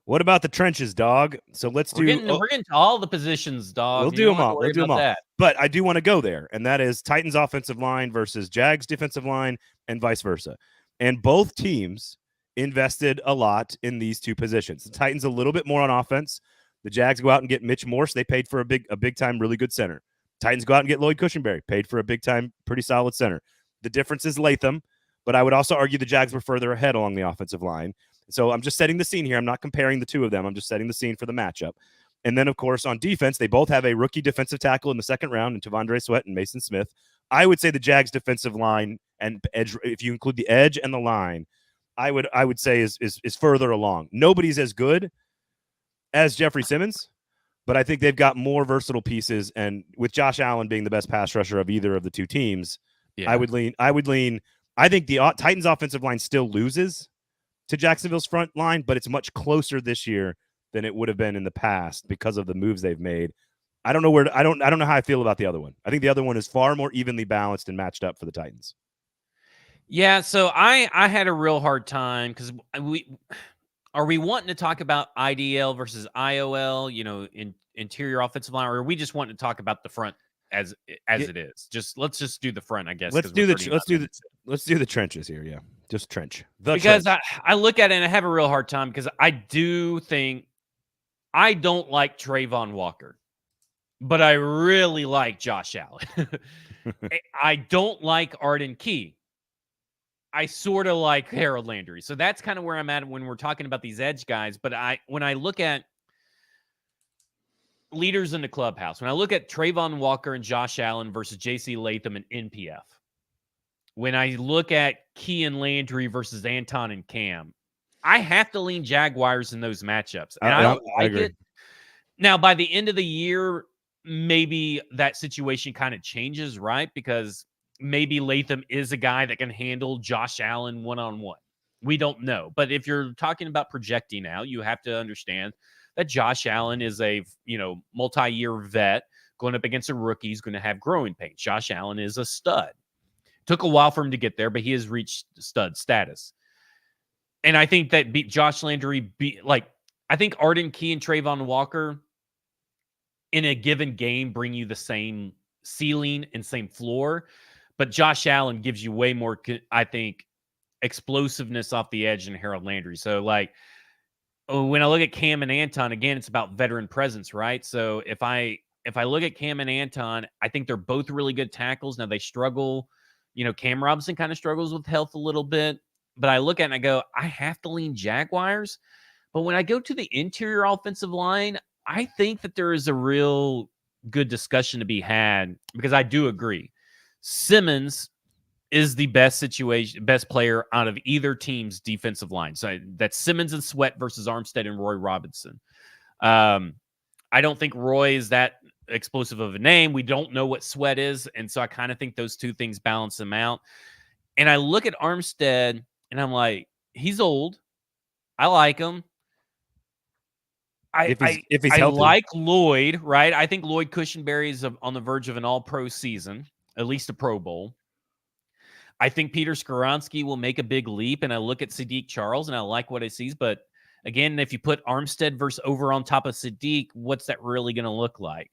what about the trenches, dog? So we're getting to all the positions, dog. We'll do them all. We'll do them all. But I do want to go there, and that is Titans offensive line versus Jags defensive line and vice versa. And both teams invested a lot in these 2 positions. The Titans a little bit more on offense. The Jags go out and get Mitch Morse. They paid for a big time, really good center. Titans go out and get Lloyd Cushenberry, paid for a big time, pretty solid center. The difference is Latham, but I would also argue the Jags were further ahead along the offensive line. So I'm just setting the scene here. I'm not comparing the 2 of them. I'm just setting the scene for the matchup. And then, of course, on defense, they both have a rookie defensive tackle in the second round in Tavondre Sweat and Mason Smith. I would say the Jags defensive line and edge, if you include the edge and the line, I would say is further along. Nobody's as good as Jeffrey Simmons, but I think they've got more versatile pieces. And with Josh Allen being the best pass rusher of either of the 2 teams, I would lean. I think the Titans offensive line still loses to Jacksonville's front line, but it's much closer this year than it would have been in the past because of the moves they've made. I don't know I don't know how I feel about the other one. I think the other one is far more evenly balanced and matched up for the Titans. Yeah, so I had a real hard time because are we wanting to talk about IDL versus IOL, in interior offensive line, or are we just wanting to talk about the front as it is? Let's just do the front, I guess. Let's do the trenches here. Yeah, just trench. Because I look at it and I have a real hard time because I do think I don't like Trayvon Walker, but I really like Josh Allen. I don't like Arden Key. I sort of like Harold Landry. So that's kind of where I'm at when we're talking about these edge guys. But when I look at leaders in the clubhouse, when I look at Trayvon Walker and Josh Allen versus J.C. Latham and NPF, when I look at Key and Landry versus Anton and Cam, I have to lean Jaguars in those matchups. And I don't like it. Now, by the end of the year, maybe that situation kind of changes, right? Because maybe Latham is a guy that can handle Josh Allen one-on-one. We don't know. But if you're talking about projecting out, you have to understand that Josh Allen is a, multi-year vet going up against a rookie. He's going to have growing pains. Josh Allen is a stud. Took a while for him to get there, but he has reached stud status. And I think that Josh Landry, I think Arden Key and Trayvon Walker in a given game bring you the same ceiling and same floor, but Josh Allen gives you way more, I think, explosiveness off the edge than Harold Landry. So, like, when I look at Cam and Anton, again, it's about veteran presence, right? So if I look at Cam and Anton, I think they're both really good tackles. Now they struggle, Cam Robinson kind of struggles with health a little bit, but I look at it and I go, I have to lean Jaguars. But when I go to the interior offensive line, I think that there is a real good discussion to be had, because I do agree. Simmons is the best player out of either team's defensive line. So that's Simmons and Sweat versus Armstead and Roy Robinson. I don't think Roy is that explosive of a name. We don't know what Sweat is. And so I kind of think those two things balance them out. And I look at Armstead and I'm like, he's old. I like him. If he's I healthy. like Lloyd, right? I think Lloyd Cushenberry is on the verge of an all-pro season, at least a Pro Bowl. I think Peter Skoronski will make a big leap, and I look at Sadiq Charles, and I like what I see. But again, if you put Armstead versus over on top of Sadiq, what's that really going to look like?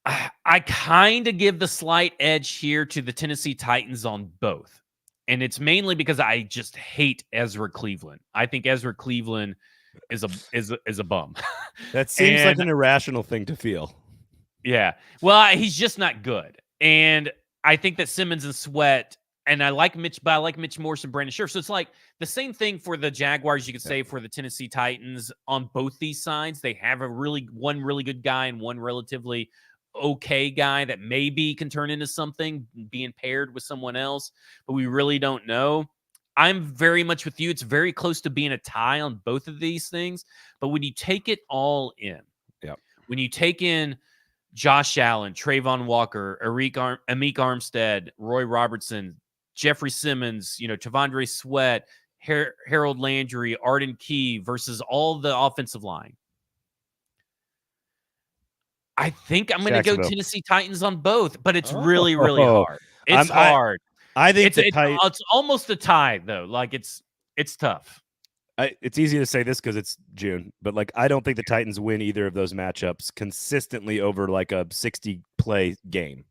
I kind of give the slight edge here to the Tennessee Titans on both. And it's mainly because I just hate Ezra Cleveland. I think Ezra Cleveland is a bum. That seems like an irrational thing to feel. Yeah. Well, he's just not good. And I think that Simmons and Sweat, and I like Mitch, but I like Mitch Morse and Brandon Scherf. So it's like the same thing for the Jaguars, you could say, for the Tennessee Titans on both these sides. They have one really good guy and one relatively okay guy that maybe can turn into something being paired with someone else, but we really don't know. I'm very much with you. It's very close to being a tie on both of these things. But when you take it all in, when you take in Josh Allen, Trayvon Walker, Amik Armstead, Roy Robertson, Jeffrey Simmons, Tavondre Sweat, Harold Landry, Arden Key versus all the offensive line, I think I'm going to go Tennessee Titans on both, but it's really, really hard. It's hard. I think it's almost a tie, though. Like, it's tough. It's easy to say this because it's June, but like I don't think the Titans win either of those matchups consistently over like a 60-play game.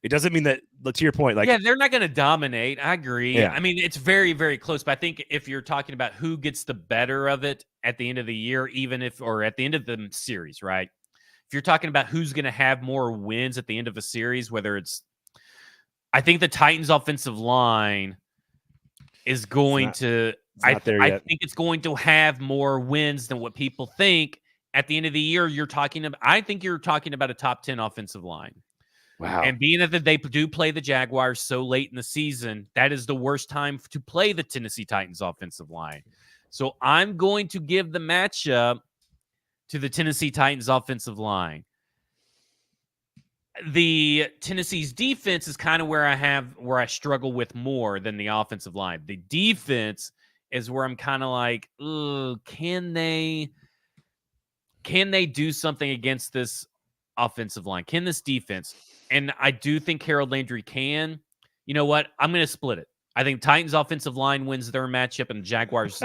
It doesn't mean that, to your point, like, they're not going to dominate. I agree. Yeah. I mean, it's very, very close. But I think if you're talking about who gets the better of it at the end of the year, or at the end of the series, right? If you're talking about who's going to have more wins at the end of a series, I think the Titans offensive line is going to. I think it's going to have more wins than what people think. At the end of the year, I think you're talking about a top 10 offensive line. Wow. And being that they do play the Jaguars so late in the season, that is the worst time to play the Tennessee Titans offensive line. So I'm going to give the matchup to the Tennessee Titans offensive line. The Tennessee's defense is kind of where I struggle with more than the offensive line. The defense is where I'm kind of like, can they do something against this offensive line? Can this defense? And I do think Harold Landry can. You know what? I'm going to split it. I think Titans offensive line wins their matchup and Jaguars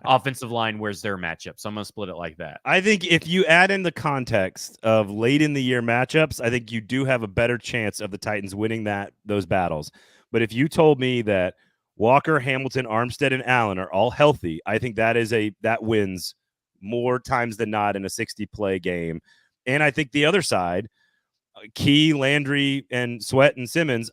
offensive line wins their matchup. So I'm going to split it like that. I think if you add in the context of late in the year matchups, I think you do have a better chance of the Titans winning those battles. But if you told me that Walker, Hamilton, Armstead, and Allen are all healthy, I think that wins more times than not in a 60-play game. And I think the other side, Key, Landry, and Sweat and Simmons,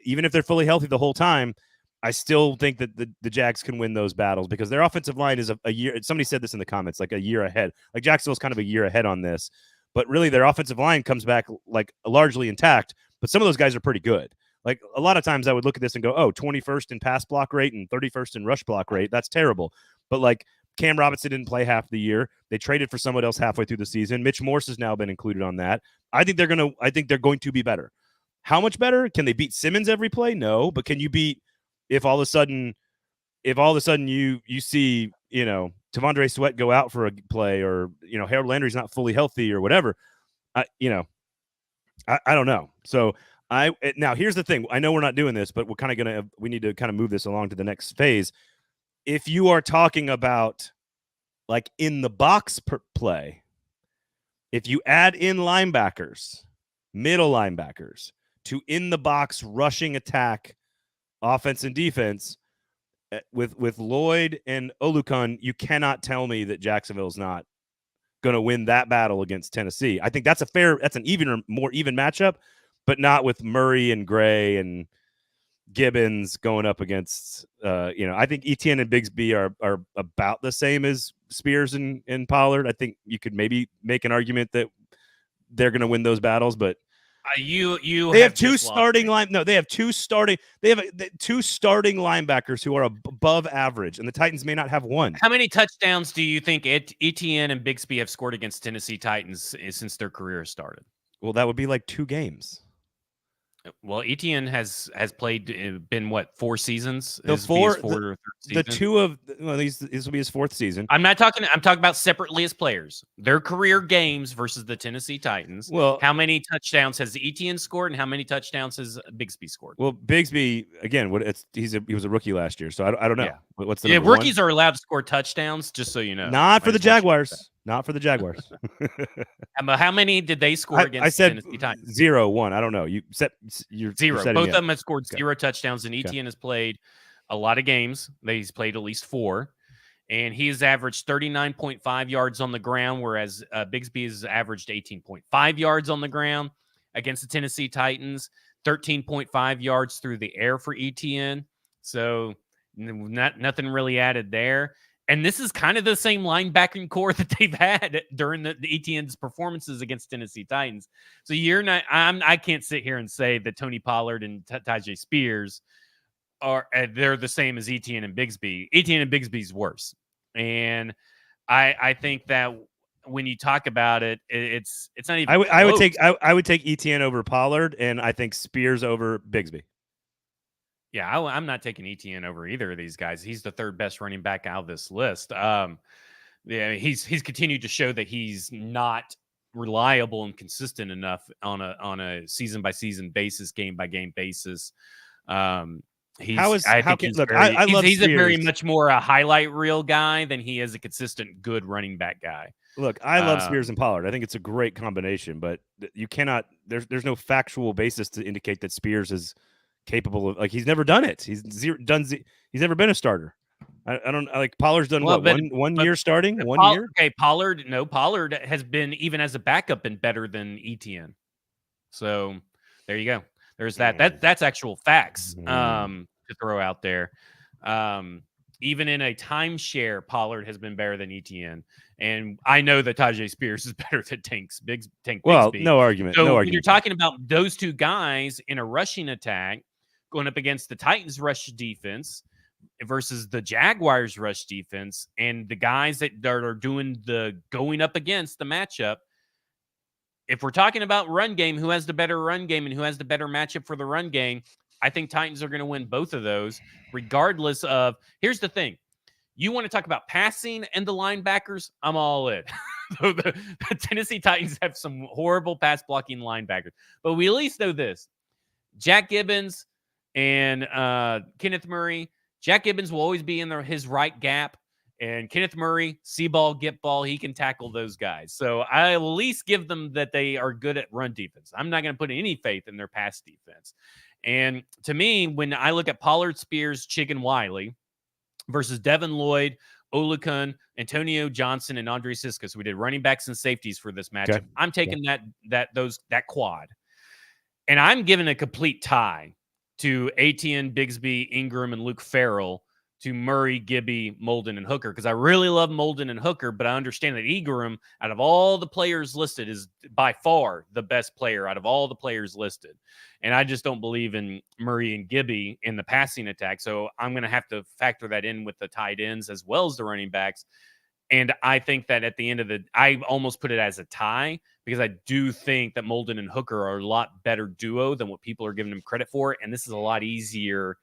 even if they're fully healthy the whole time, I still think that the Jags can win those battles because their offensive line is a year. Somebody said this in the comments, like a year ahead. Like Jacksonville's kind of a year ahead on this, but really their offensive line comes back like largely intact. But some of those guys are pretty good. Like a lot of times I would look at this and go, 21st in pass block rate and 31st in rush block rate. That's terrible. But like Cam Robinson didn't play half the year. They traded for someone else halfway through the season. Mitch Morse has now been included on that. I think they're going to be better. How much better? Can they beat Simmons every play? No, but can you beat if all of a sudden you see, Tavondre Sweat go out for a play or, Harold Landry's not fully healthy or whatever. I don't know. So now here's the thing. I know we're not doing this, but we need to kind of move this along to the next phase. If you are talking about like in the box play, If you add in linebackers, middle linebackers, to in the box rushing attack, offense and defense, with Lloyd and Olukun, you cannot tell me that Jacksonville's not going to win that battle against Tennessee. I think that's an even or more even matchup, but not with Murray and Gray and Gibbons going up against, I think Etienne and Bigsby are about the same as Spears and Pollard. I think you could maybe make an argument that they're going to win those battles, but they have two starting linebackers who are above average, and the Titans may not have one. How many touchdowns do you think Etienne and Bigsby have scored against Tennessee Titans since their career started? Well, that would be like 2 games. Well, Etienne has played been what 4 seasons? This will be his 4th season. I'm talking about separately as players. Their career games versus the Tennessee Titans. Well, how many touchdowns has Etienne scored, and how many touchdowns has Bigsby scored? Well, Bigsby again. He was a rookie last year, so I don't know. Yeah. What's the rookies one? are allowed to score touchdowns, just so you know. Not for the Jaguars. Not for the Jaguars. How many did they score against Tennessee Titans? 0-1. I don't know. You're 0. Both of them have scored 0 touchdowns, and Etienne has played a lot of games. He's played at least 4, and he has averaged 39.5 yards on the ground, whereas Bigsby has averaged 18.5 yards on the ground against the Tennessee Titans, 13.5 yards through the air for Etienne. So nothing really added there. And this is kind of the same linebacking core that they've had during the Etienne's performances against Tennessee Titans. So I can't sit here and say that Tony Pollard and Tyjae Spears they're the same as Etienne and Bigsby. Etienne and Bigsby's worse. And I think that when you talk about it, it's not even. I would take Etienne over Pollard, and I think Spears over Bigsby. Yeah, I'm not taking Etienne over either of these guys. He's the 3rd best running back out of this list. He's continued to show that he's not reliable and consistent enough on a season by season basis, game by game basis. He's a very much more a highlight reel guy than he is a consistent good running back guy. Look, I love Spears and Pollard. I think it's a great combination, but you cannot. There's no factual basis to indicate that Spears is capable of, he's never done it. He's never been a starter. I don't like Pollard's done one year starting 1 year. Okay, Pollard has been, even as a backup, been better than Etienne. So there you go. There's that. That's actual facts to throw out there. Even in a timeshare, Pollard has been better than Etienne. And I know that Tyjae Spears is better than Tank Bigsby. Well, no argument. So no when argument. you're talking about those two guys in a rushing attack going up against the Titans rush defense versus the Jaguars rush defense, and the guys that are doing the going up against the matchup, if we're talking about run game, who has the better run game and who has the better matchup for the run game, I think Titans are going to win both of those, regardless of. Here's the thing. You want to talk about passing and the linebackers? I'm all in. the Tennessee Titans have some horrible pass blocking linebackers. But we at least know this. Jack Gibbons and Kenneth Murray. Jack Gibbons will always be in his right gap. And Kenneth Murray, see ball, get ball, he can tackle those guys. So I will at least give them that they are good at run defense. I'm not going to put any faith in their pass defense. And to me, when I look at Pollard, Spears, Chicken Wiley versus Devin Lloyd, Olukun, Antonio Johnson, and Andre Siskus, we did running backs and safeties for this matchup. Okay. I'm taking that quad. And I'm giving a complete tie to Etienne, Bigsby, Ingram, and Luke Farrell to Murray, Gibby, Molden, and Hooker, because I really love Molden and Hooker, but I understand that Ingram, out of all the players listed, is by far the best player out of all the players listed. And I just don't believe in Murray and Gibby in the passing attack, so I'm going to have to factor that in with the tight ends as well as the running backs. And I think that at the end of I almost put it as a tie, because I do think that Molden and Hooker are a lot better duo than what people are giving them credit for, and this is a lot easier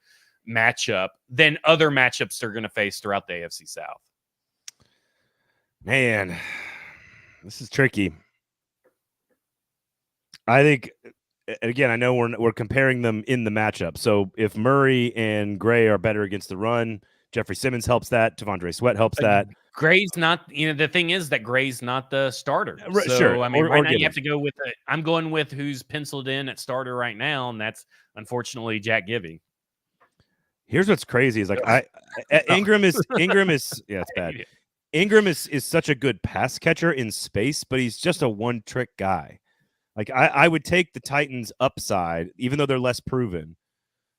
matchup than other matchups they're going to face throughout the AFC South. Man, this is tricky. I think, again, I know we're comparing them in the matchup. So if Murray and Gray are better against the run, Jeffrey Simmons helps that. Tavondre Sweat helps that. Gray's not, the thing is that Gray's not the starter. Right, So, sure. I mean, Or right now you Gibbons. have to go with I'm going with who's penciled in at starter right now, and that's unfortunately Jack Gibby. Here's what's crazy is like Ingram is yeah, it's bad. Ingram is such a good pass catcher in space, but he's just a one-trick guy. Like I would take the Titans upside, even though they're less proven.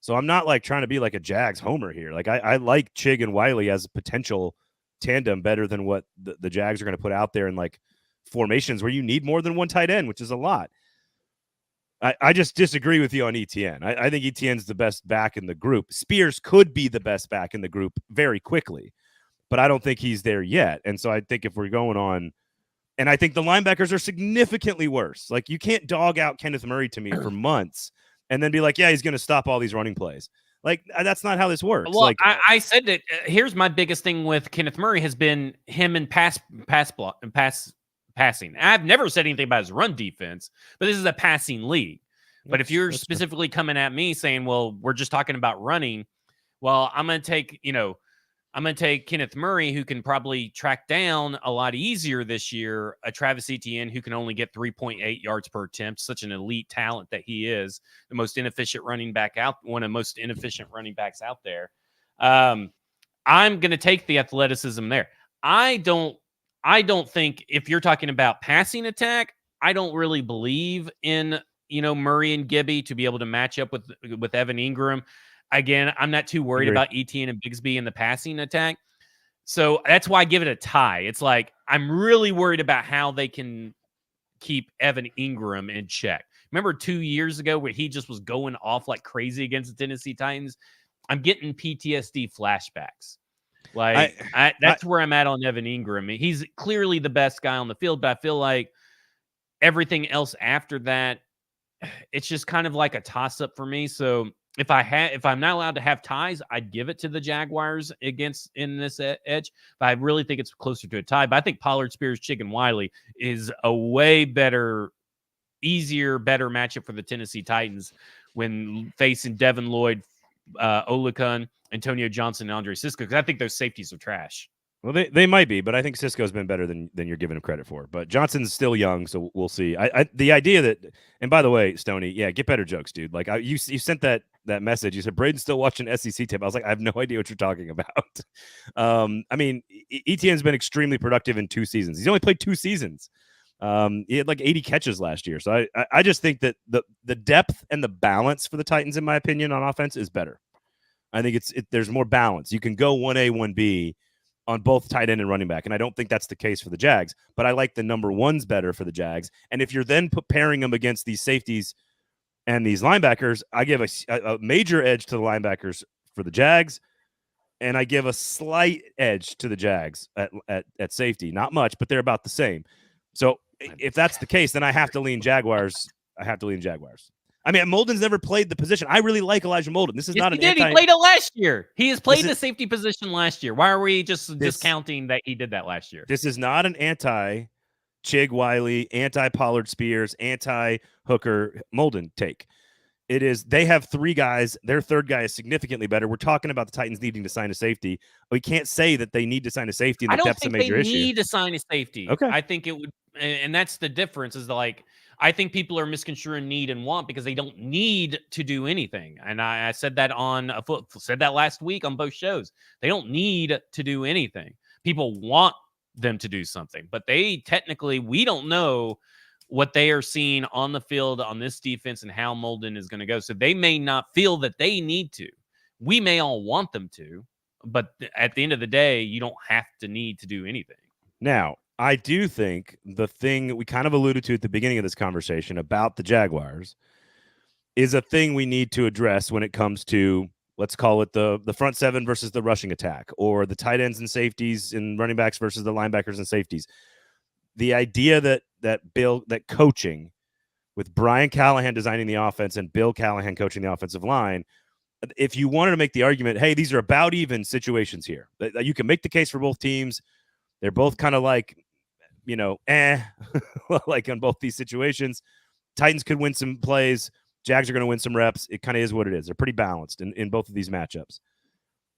So I'm not like trying to be like a Jags homer here. Like I like Chig and Wiley as a potential tandem better than what the Jags are going to put out there in like formations where you need more than one tight end, which is a lot. I just disagree with you on ETN. I think ETN's the best back in the group. Spears could be the best back in the group very quickly, but I don't think he's there yet. And so I think if we're going on, and I think the linebackers are significantly worse. Like you can't dog out Kenneth Murray to me for months and then be like, yeah, he's going to stop all these running plays. Like that's not how this works. Well, like I said that here's my biggest thing with Kenneth Murray has been him and passing. I've never said anything about his run defense, but this is a passing league. But if you're specifically coming at me saying, well, we're just talking about running, well, I'm going to take Kenneth Murray, who can probably track down a lot easier this year, a Travis Etienne who can only get 3.8 yards per attempt, such an elite talent that he is, the most inefficient running back out, one of the most inefficient running backs out there. I'm going to take the athleticism there. I don't think if you're talking about passing attack, I don't really believe in, Murray and Gibby to be able to match up with Evan Ingram. Again, I'm not too worried about Etienne and Bigsby in the passing attack. So that's why I give it a tie. It's like I'm really worried about how they can keep Evan Ingram in check. Remember 2 years ago where he just was going off like crazy against the Tennessee Titans? I'm getting PTSD flashbacks. Like that's where I'm at on Evan Ingram. He's clearly the best guy on the field, but I feel like everything else after that, it's just kind of like a toss-up for me. So if I'm not allowed to have ties, I'd give it to the Jaguars in this edge. But I really think it's closer to a tie. But I think Pollard, Spears, Chig, and Wiley is a way better matchup for the Tennessee Titans when facing Devin Lloyd, Olukun, Antonio Johnson, and Andre Cisco, because I think those safeties are trash. Well, they might be, but I think Cisco's been better than you're giving him credit for. But Johnson's still young, so we'll see. The idea that, and by the way, Stoney, yeah, get better jokes, dude. Like you sent that message. You said Braden's still watching SEC tape. I was like, I have no idea what you're talking about. I mean, Etienne's been extremely productive in 2 seasons. He's only played 2 seasons. He had like 80 catches last year. So I just think that the depth and the balance for the Titans, in my opinion, on offense is better. I think there's more balance. You can go 1A, 1B on both tight end and running back, and I don't think that's the case for the Jags. But I like the number ones better for the Jags. And if you're then pairing them against these safeties and these linebackers, I give a major edge to the linebackers for the Jags, and I give a slight edge to the Jags at safety. Not much, but they're about the same. So if that's the case, then I have to lean Jaguars. I mean, Molden's never played the position. I really like Elijah Molden. This is not an he played it last year. He has played the safety position last year. Why are we just discounting that he did that last year? This is not an anti-Chig Wiley, anti-Pollard Spears, anti-Hooker Molden take. It is they have 3 guys. Their third guy is significantly better. We're talking about the Titans needing to sign a safety. We can't say that they need to sign a safety in the depths of major issue. I don't think they need to sign a safety. Okay. I think it would, and that's the difference is like, I think people are misconstruing need and want because they don't need to do anything. And I said that said that last week on both shows. They don't need to do anything. People want them to do something, but we don't know what they are seeing on the field on this defense and how Molden is going to go. So they may not feel that they need to. We may all want them to, but at the end of the day, you don't have to need to do anything. Now, I do think the thing that we kind of alluded to at the beginning of this conversation about the Jaguars is a thing we need to address when it comes to, let's call it the front 7 versus the rushing attack, or the tight ends and safeties and running backs versus the linebackers and safeties. The idea that coaching with Brian Callahan designing the offense and Bill Callahan coaching the offensive line, if you wanted to make the argument, hey, these are about even situations here, you can make the case for both teams. They're both kind of like, like on both these situations. Titans could win some plays. Jags are going to win some reps. It kind of is what it is. They're pretty balanced in both of these matchups.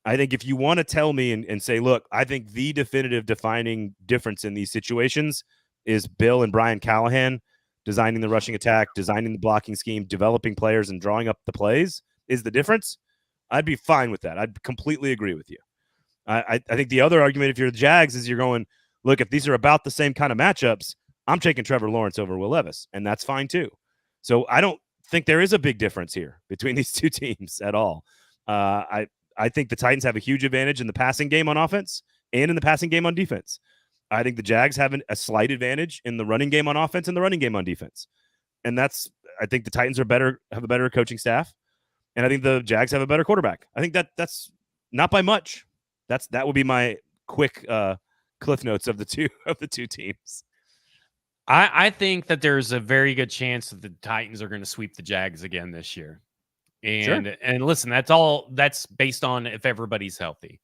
I think if you want to tell me and say, look, I think the definitive defining difference in these situations is Bill and Brian Callahan designing the rushing attack, designing the blocking scheme, developing players, and drawing up the plays is the difference, I'd be fine with that. I'd completely agree with you. I think the other argument, if you're the Jags, is you're going, look, if these are about the same kind of matchups, I'm taking Trevor Lawrence over Will Levis, and that's fine too. So I don't think there is a big difference here between these two teams at all. I think the Titans have a huge advantage in the passing game on offense and in the passing game on defense. I think the Jags have a slight advantage in the running game on offense and the running game on defense. And I think the Titans have a better coaching staff, and I think the Jags have a better quarterback. I think that's not by much. That would be my quick cliff notes of the two teams. I think that there's a very good chance that the Titans are going to sweep the Jags again this year. And listen, that's based on if everybody's healthy,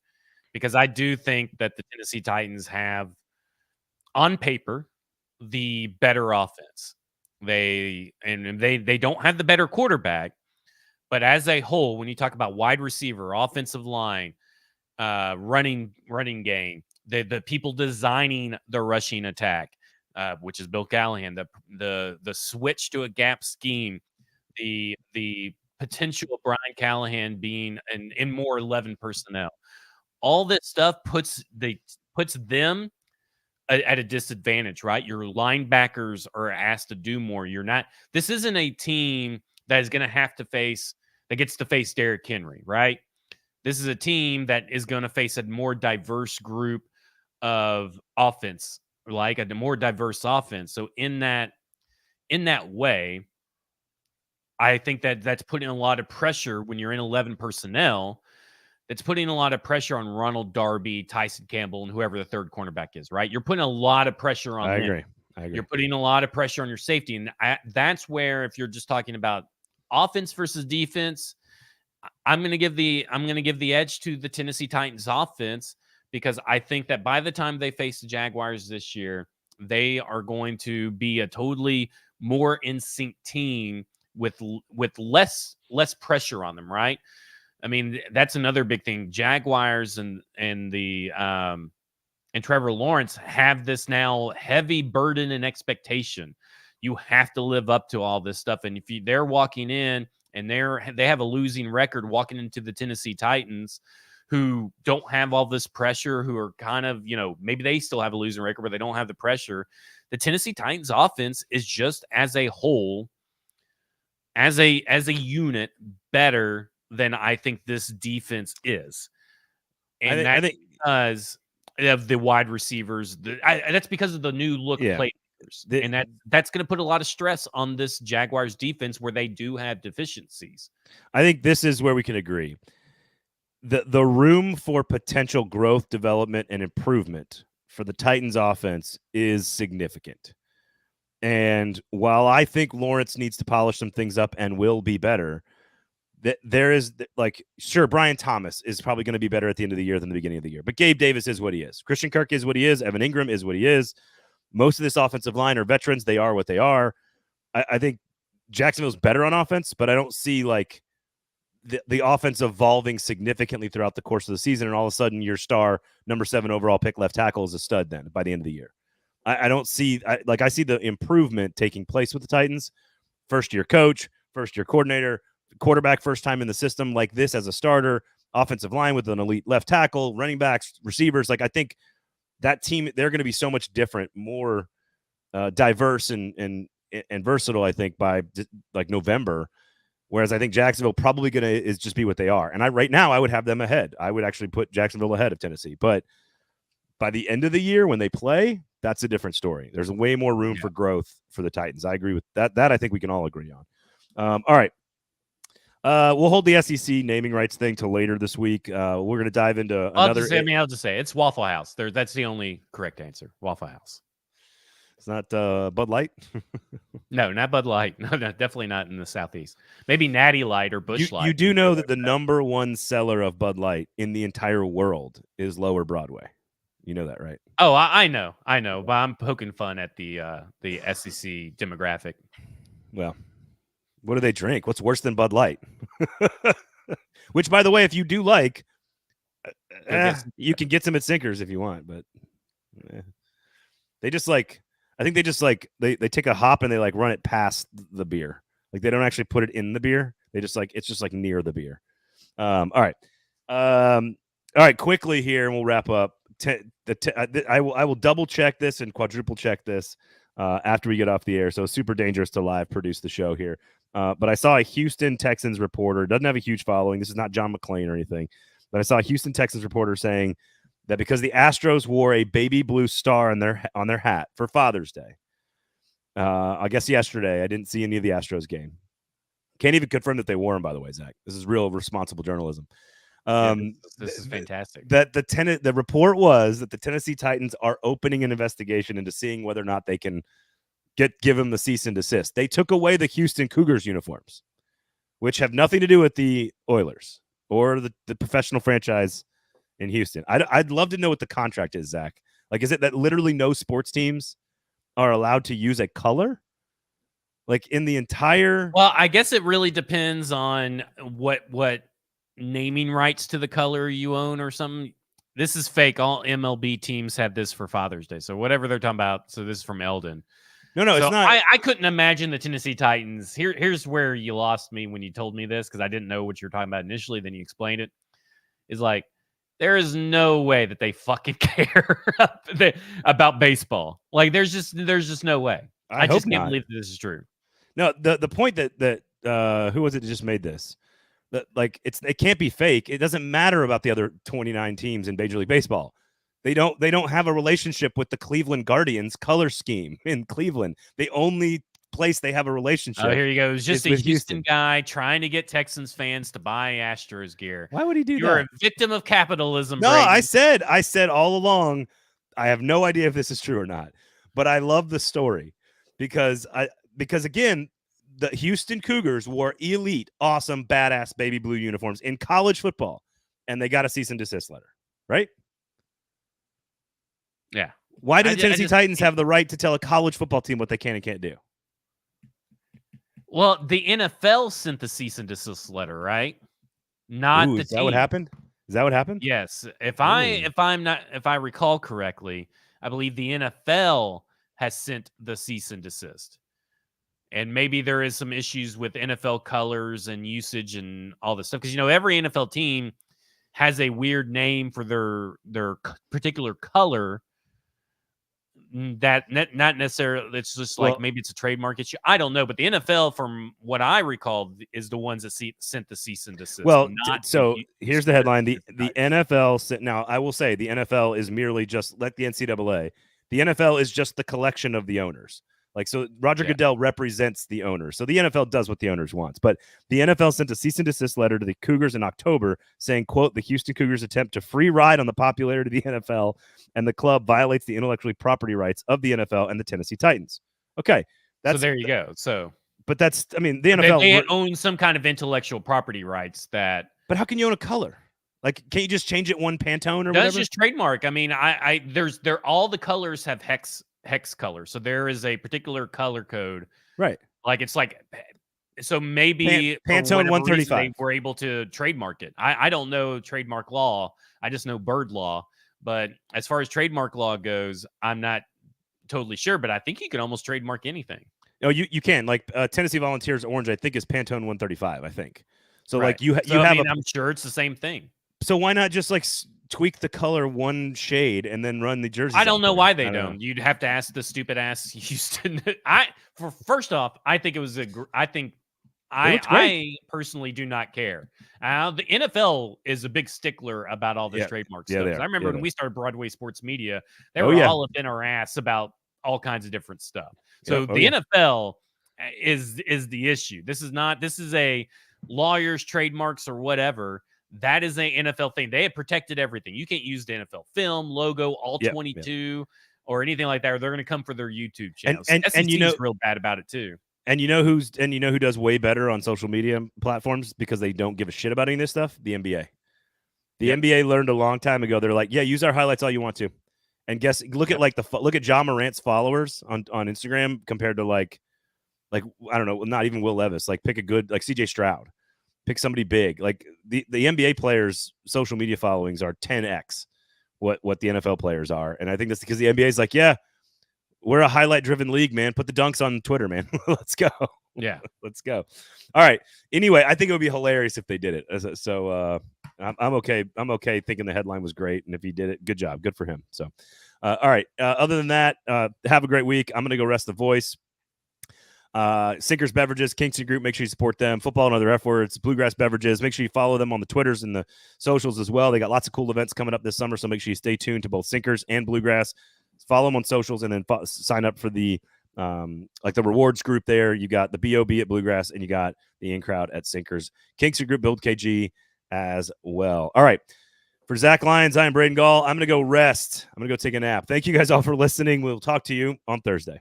because I do think that the Tennessee Titans have, on paper, the better offense. They don't have the better quarterback, but as a whole, when you talk about wide receiver, offensive line, running game, the people designing the rushing attack, which is Bill Callahan, the switch to a gap scheme, the potential of Brian Callahan being in more 11 personnel. All this stuff puts them at a disadvantage, right? Your linebackers are asked to do more. This isn't a team that is going to have to face, that gets to face Derrick Henry, right? This is a team that is going to face a more diverse group of offense, like a more diverse offense. So in that way, I think that's putting a lot of pressure when you're in 11 personnel. That's putting a lot of pressure on Ronald Darby, Tyson Campbell, and whoever the third cornerback is, right? You're putting a lot of pressure on them. I agree. You're putting a lot of pressure on your safety. And that's where, if you're just talking about offense versus defense, I'm going to give the edge to the Tennessee Titans offense, because I think that by the time they face the Jaguars this year, they are going to be a totally more in sync team with less pressure on them, right? I mean, that's another big thing. Jaguars and Trevor Lawrence have this now heavy burden and expectation. You have to live up to all this stuff, and if they're walking in and they have a losing record walking into the Tennessee Titans, who don't have all this pressure, who are kind of, maybe they still have a losing record, but they don't have the pressure. The Tennessee Titans offense is just as a whole, as a unit, better than I think this defense is. And I think because of the wide receivers, that's because of the new look playmakers. And that's going to put a lot of stress on this Jaguars defense, where they do have deficiencies. I think this is where we can agree. The room for potential growth, development, and improvement for the Titans offense is significant. And while I think Lawrence needs to polish some things up and will be better, there is, sure, Brian Thomas is probably going to be better at the end of the year than the beginning of the year. But Gabe Davis is what he is. Christian Kirk is what he is. Evan Ingram is what he is. Most of this offensive line are veterans. They are what they are. I think Jacksonville's better on offense, but I don't see the offense evolving significantly throughout the course of the season, and all of a sudden your star number 7 overall pick left tackle is a stud then by the end of the year. I don't see I see the improvement taking place with the Titans. First-year coach, first-year coordinator, quarterback first time in the system like this as a starter, offensive line with an elite left tackle, running backs, receivers. I think that team, they're going to be so much different, more diverse and versatile, I think, by November. Whereas I think Jacksonville probably is just be what they are. And right now I would have them ahead. I would actually put Jacksonville ahead of Tennessee. But by the end of the year when they play, that's a different story. There's way more room for growth for the Titans. I agree with that. That I think we can all agree on. All right. We'll hold the SEC naming rights thing till later this week. We're going to dive into another. I'll just say it's Waffle House. That's the only correct answer. Waffle House. It's not Bud Light. No, not Bud Light. No, definitely not in the Southeast. Maybe Natty Light or Busch Light. You do know that the number one seller of Bud Light in the entire world is Lower Broadway. You know that, right? Oh, I know. But I'm poking fun at the SEC demographic. Well, what do they drink? What's worse than Bud Light? Which, by the way, if you do like, You can get some at Sinkers if you want, but they just like I think they just like they take a hop and they like run it past the beer. Like they don't actually put it in the beer. They just like it's just like near the beer. All right. All right, quickly here, and we'll wrap up. I will double check this and quadruple check this after we get off the air. So super dangerous to live produce the show here. But I saw a Houston Texans reporter, doesn't have a huge following. This is not John McClain or anything, but I saw a Houston Texans reporter saying that because the Astros wore a baby blue star on their hat for Father's Day. I guess yesterday, I didn't see any of the Astros game. Can't even confirm that they wore them, by the way, Zach. This is real responsible journalism. This is fantastic. That the report was that the Tennessee Titans are opening an investigation into seeing whether or not they can give them the cease and desist. They took away the Houston Cougars uniforms, which have nothing to do with the Oilers or the professional franchise in Houston. I'd love to know what the contract is, Zach. Like, is it that literally no sports teams are allowed to use a color? Like in the entire... Well, I guess it really depends on what naming rights to the color you own or something. This is fake. All MLB teams have this for Father's Day. So whatever they're talking about. So this is from Eldon. No, so it's not. I couldn't imagine the Tennessee Titans. Here's where you lost me when you told me this, because I didn't know what you were talking about initially. Then you explained it. Is like, there is no way that they fucking care about baseball. Like, there's just no way. I just can't believe that this is true. No, the point that who was it that just made this? That like it can't be fake. It doesn't matter about the other 29 teams in Major League Baseball. They don't have a relationship with the Cleveland Guardians color scheme in Cleveland. The only place they have a relationship. Oh, here you go. It was just a Houston guy trying to get Texans fans to buy Astros gear. Why would he do that? You're a victim of capitalism. No, Brady. I said all along, I have no idea if this is true or not, but I love the story because again, the Houston Cougars wore elite, awesome, badass baby blue uniforms in college football, and they got a cease and desist letter, right? Yeah. Why do the Tennessee Titans have the right to tell a college football team what they can and can't do? Well, the NFL sent the cease and desist letter, right? Not the team. Is that what happened? Is that what happened? Yes. If I recall correctly, I believe the NFL has sent the cease and desist. And maybe there is some issues with NFL colors and usage and all this stuff. Because, every NFL team has a weird name for their particular color that not necessarily, it's just like maybe it's a trademark issue. I don't know. But the NFL, from what I recall, is the ones that sent the cease and desist. Well, so here's the headline. The NFL, now I will say the NFL is merely just like the NCAA. The NFL is just the collection of the owners. Like, so Roger Goodell represents the owners. So the NFL does what the owners wants. But the NFL sent a cease and desist letter to the Cougars in October saying, quote, the Houston Cougars attempt to free ride on the popularity of the NFL and the club violates the intellectual property rights of the NFL and the Tennessee Titans. Okay. So there you go. So, but that's, the NFL. They own some kind of intellectual property rights that. But how can you own a color? Like, can't you just change it one Pantone or whatever? That's just trademark. All the colors have hex color. So there is a particular color code. Right. Like, it's like, so maybe Pantone 135. They were able to trademark it. I don't know trademark law. I just know bird law. But as far as trademark law goes, I'm not totally sure, but I think you can almost trademark anything. No, you can. Like Tennessee Volunteers orange, I think is Pantone 135, I think. So right. like I'm sure it's the same thing. So why not just like tweak the color one shade and then run the jersey? I don't know why they don't. You'd have to ask the stupid ass Houston. First off, I think it was I personally do not care. The NFL is a big stickler about all this trademark stuff. I remember when we started Broadway Sports Media, they were all up in our ass about all kinds of different stuff. So the NFL is the issue. This is a lawyers, trademarks, or whatever. That is an NFL thing. They have protected everything. You can't use the NFL film, logo, all 22, or anything like that, or they're going to come for their YouTube channels. And SEC's real bad about it too. And who does way better on social media platforms because they don't give a shit about any of this stuff? The NBA. The NBA learned a long time ago. They're like, use our highlights all you want to. And look at Ja Morant's followers on Instagram compared to like I don't know, not even Will Levis. Like pick a good like CJ Stroud. Pick somebody big. Like the NBA players' social media followings are 10x what the NFL players are. And I think that's because the NBA is like, yeah, we're a highlight-driven league, man. Put the dunks on Twitter, man. Let's go. Yeah. Let's go. All right. Anyway, I think it would be hilarious if they did it. So I'm okay. I'm okay thinking the headline was great. And if he did it, good job. Good for him. So, all right. Other than that, have a great week. I'm going to go rest the voice. Sinkers Beverages, Kingston Group, make sure you support them. Football and Other F Words, Bluegrass Beverages, make sure you follow them on the Twitters and the socials as well. They got lots of cool events coming up this summer, so make sure you stay tuned to both Sinkers and Bluegrass. Follow them on socials and then sign up for the like the rewards group there. You got the BOB at Bluegrass and you got the in-crowd at Sinkers. Kingston Group, Build KG as well. All right. For Zach Lyons, I am Braden Gall. I'm going to go rest. I'm going to go take a nap. Thank you guys all for listening. We'll talk to you on Thursday.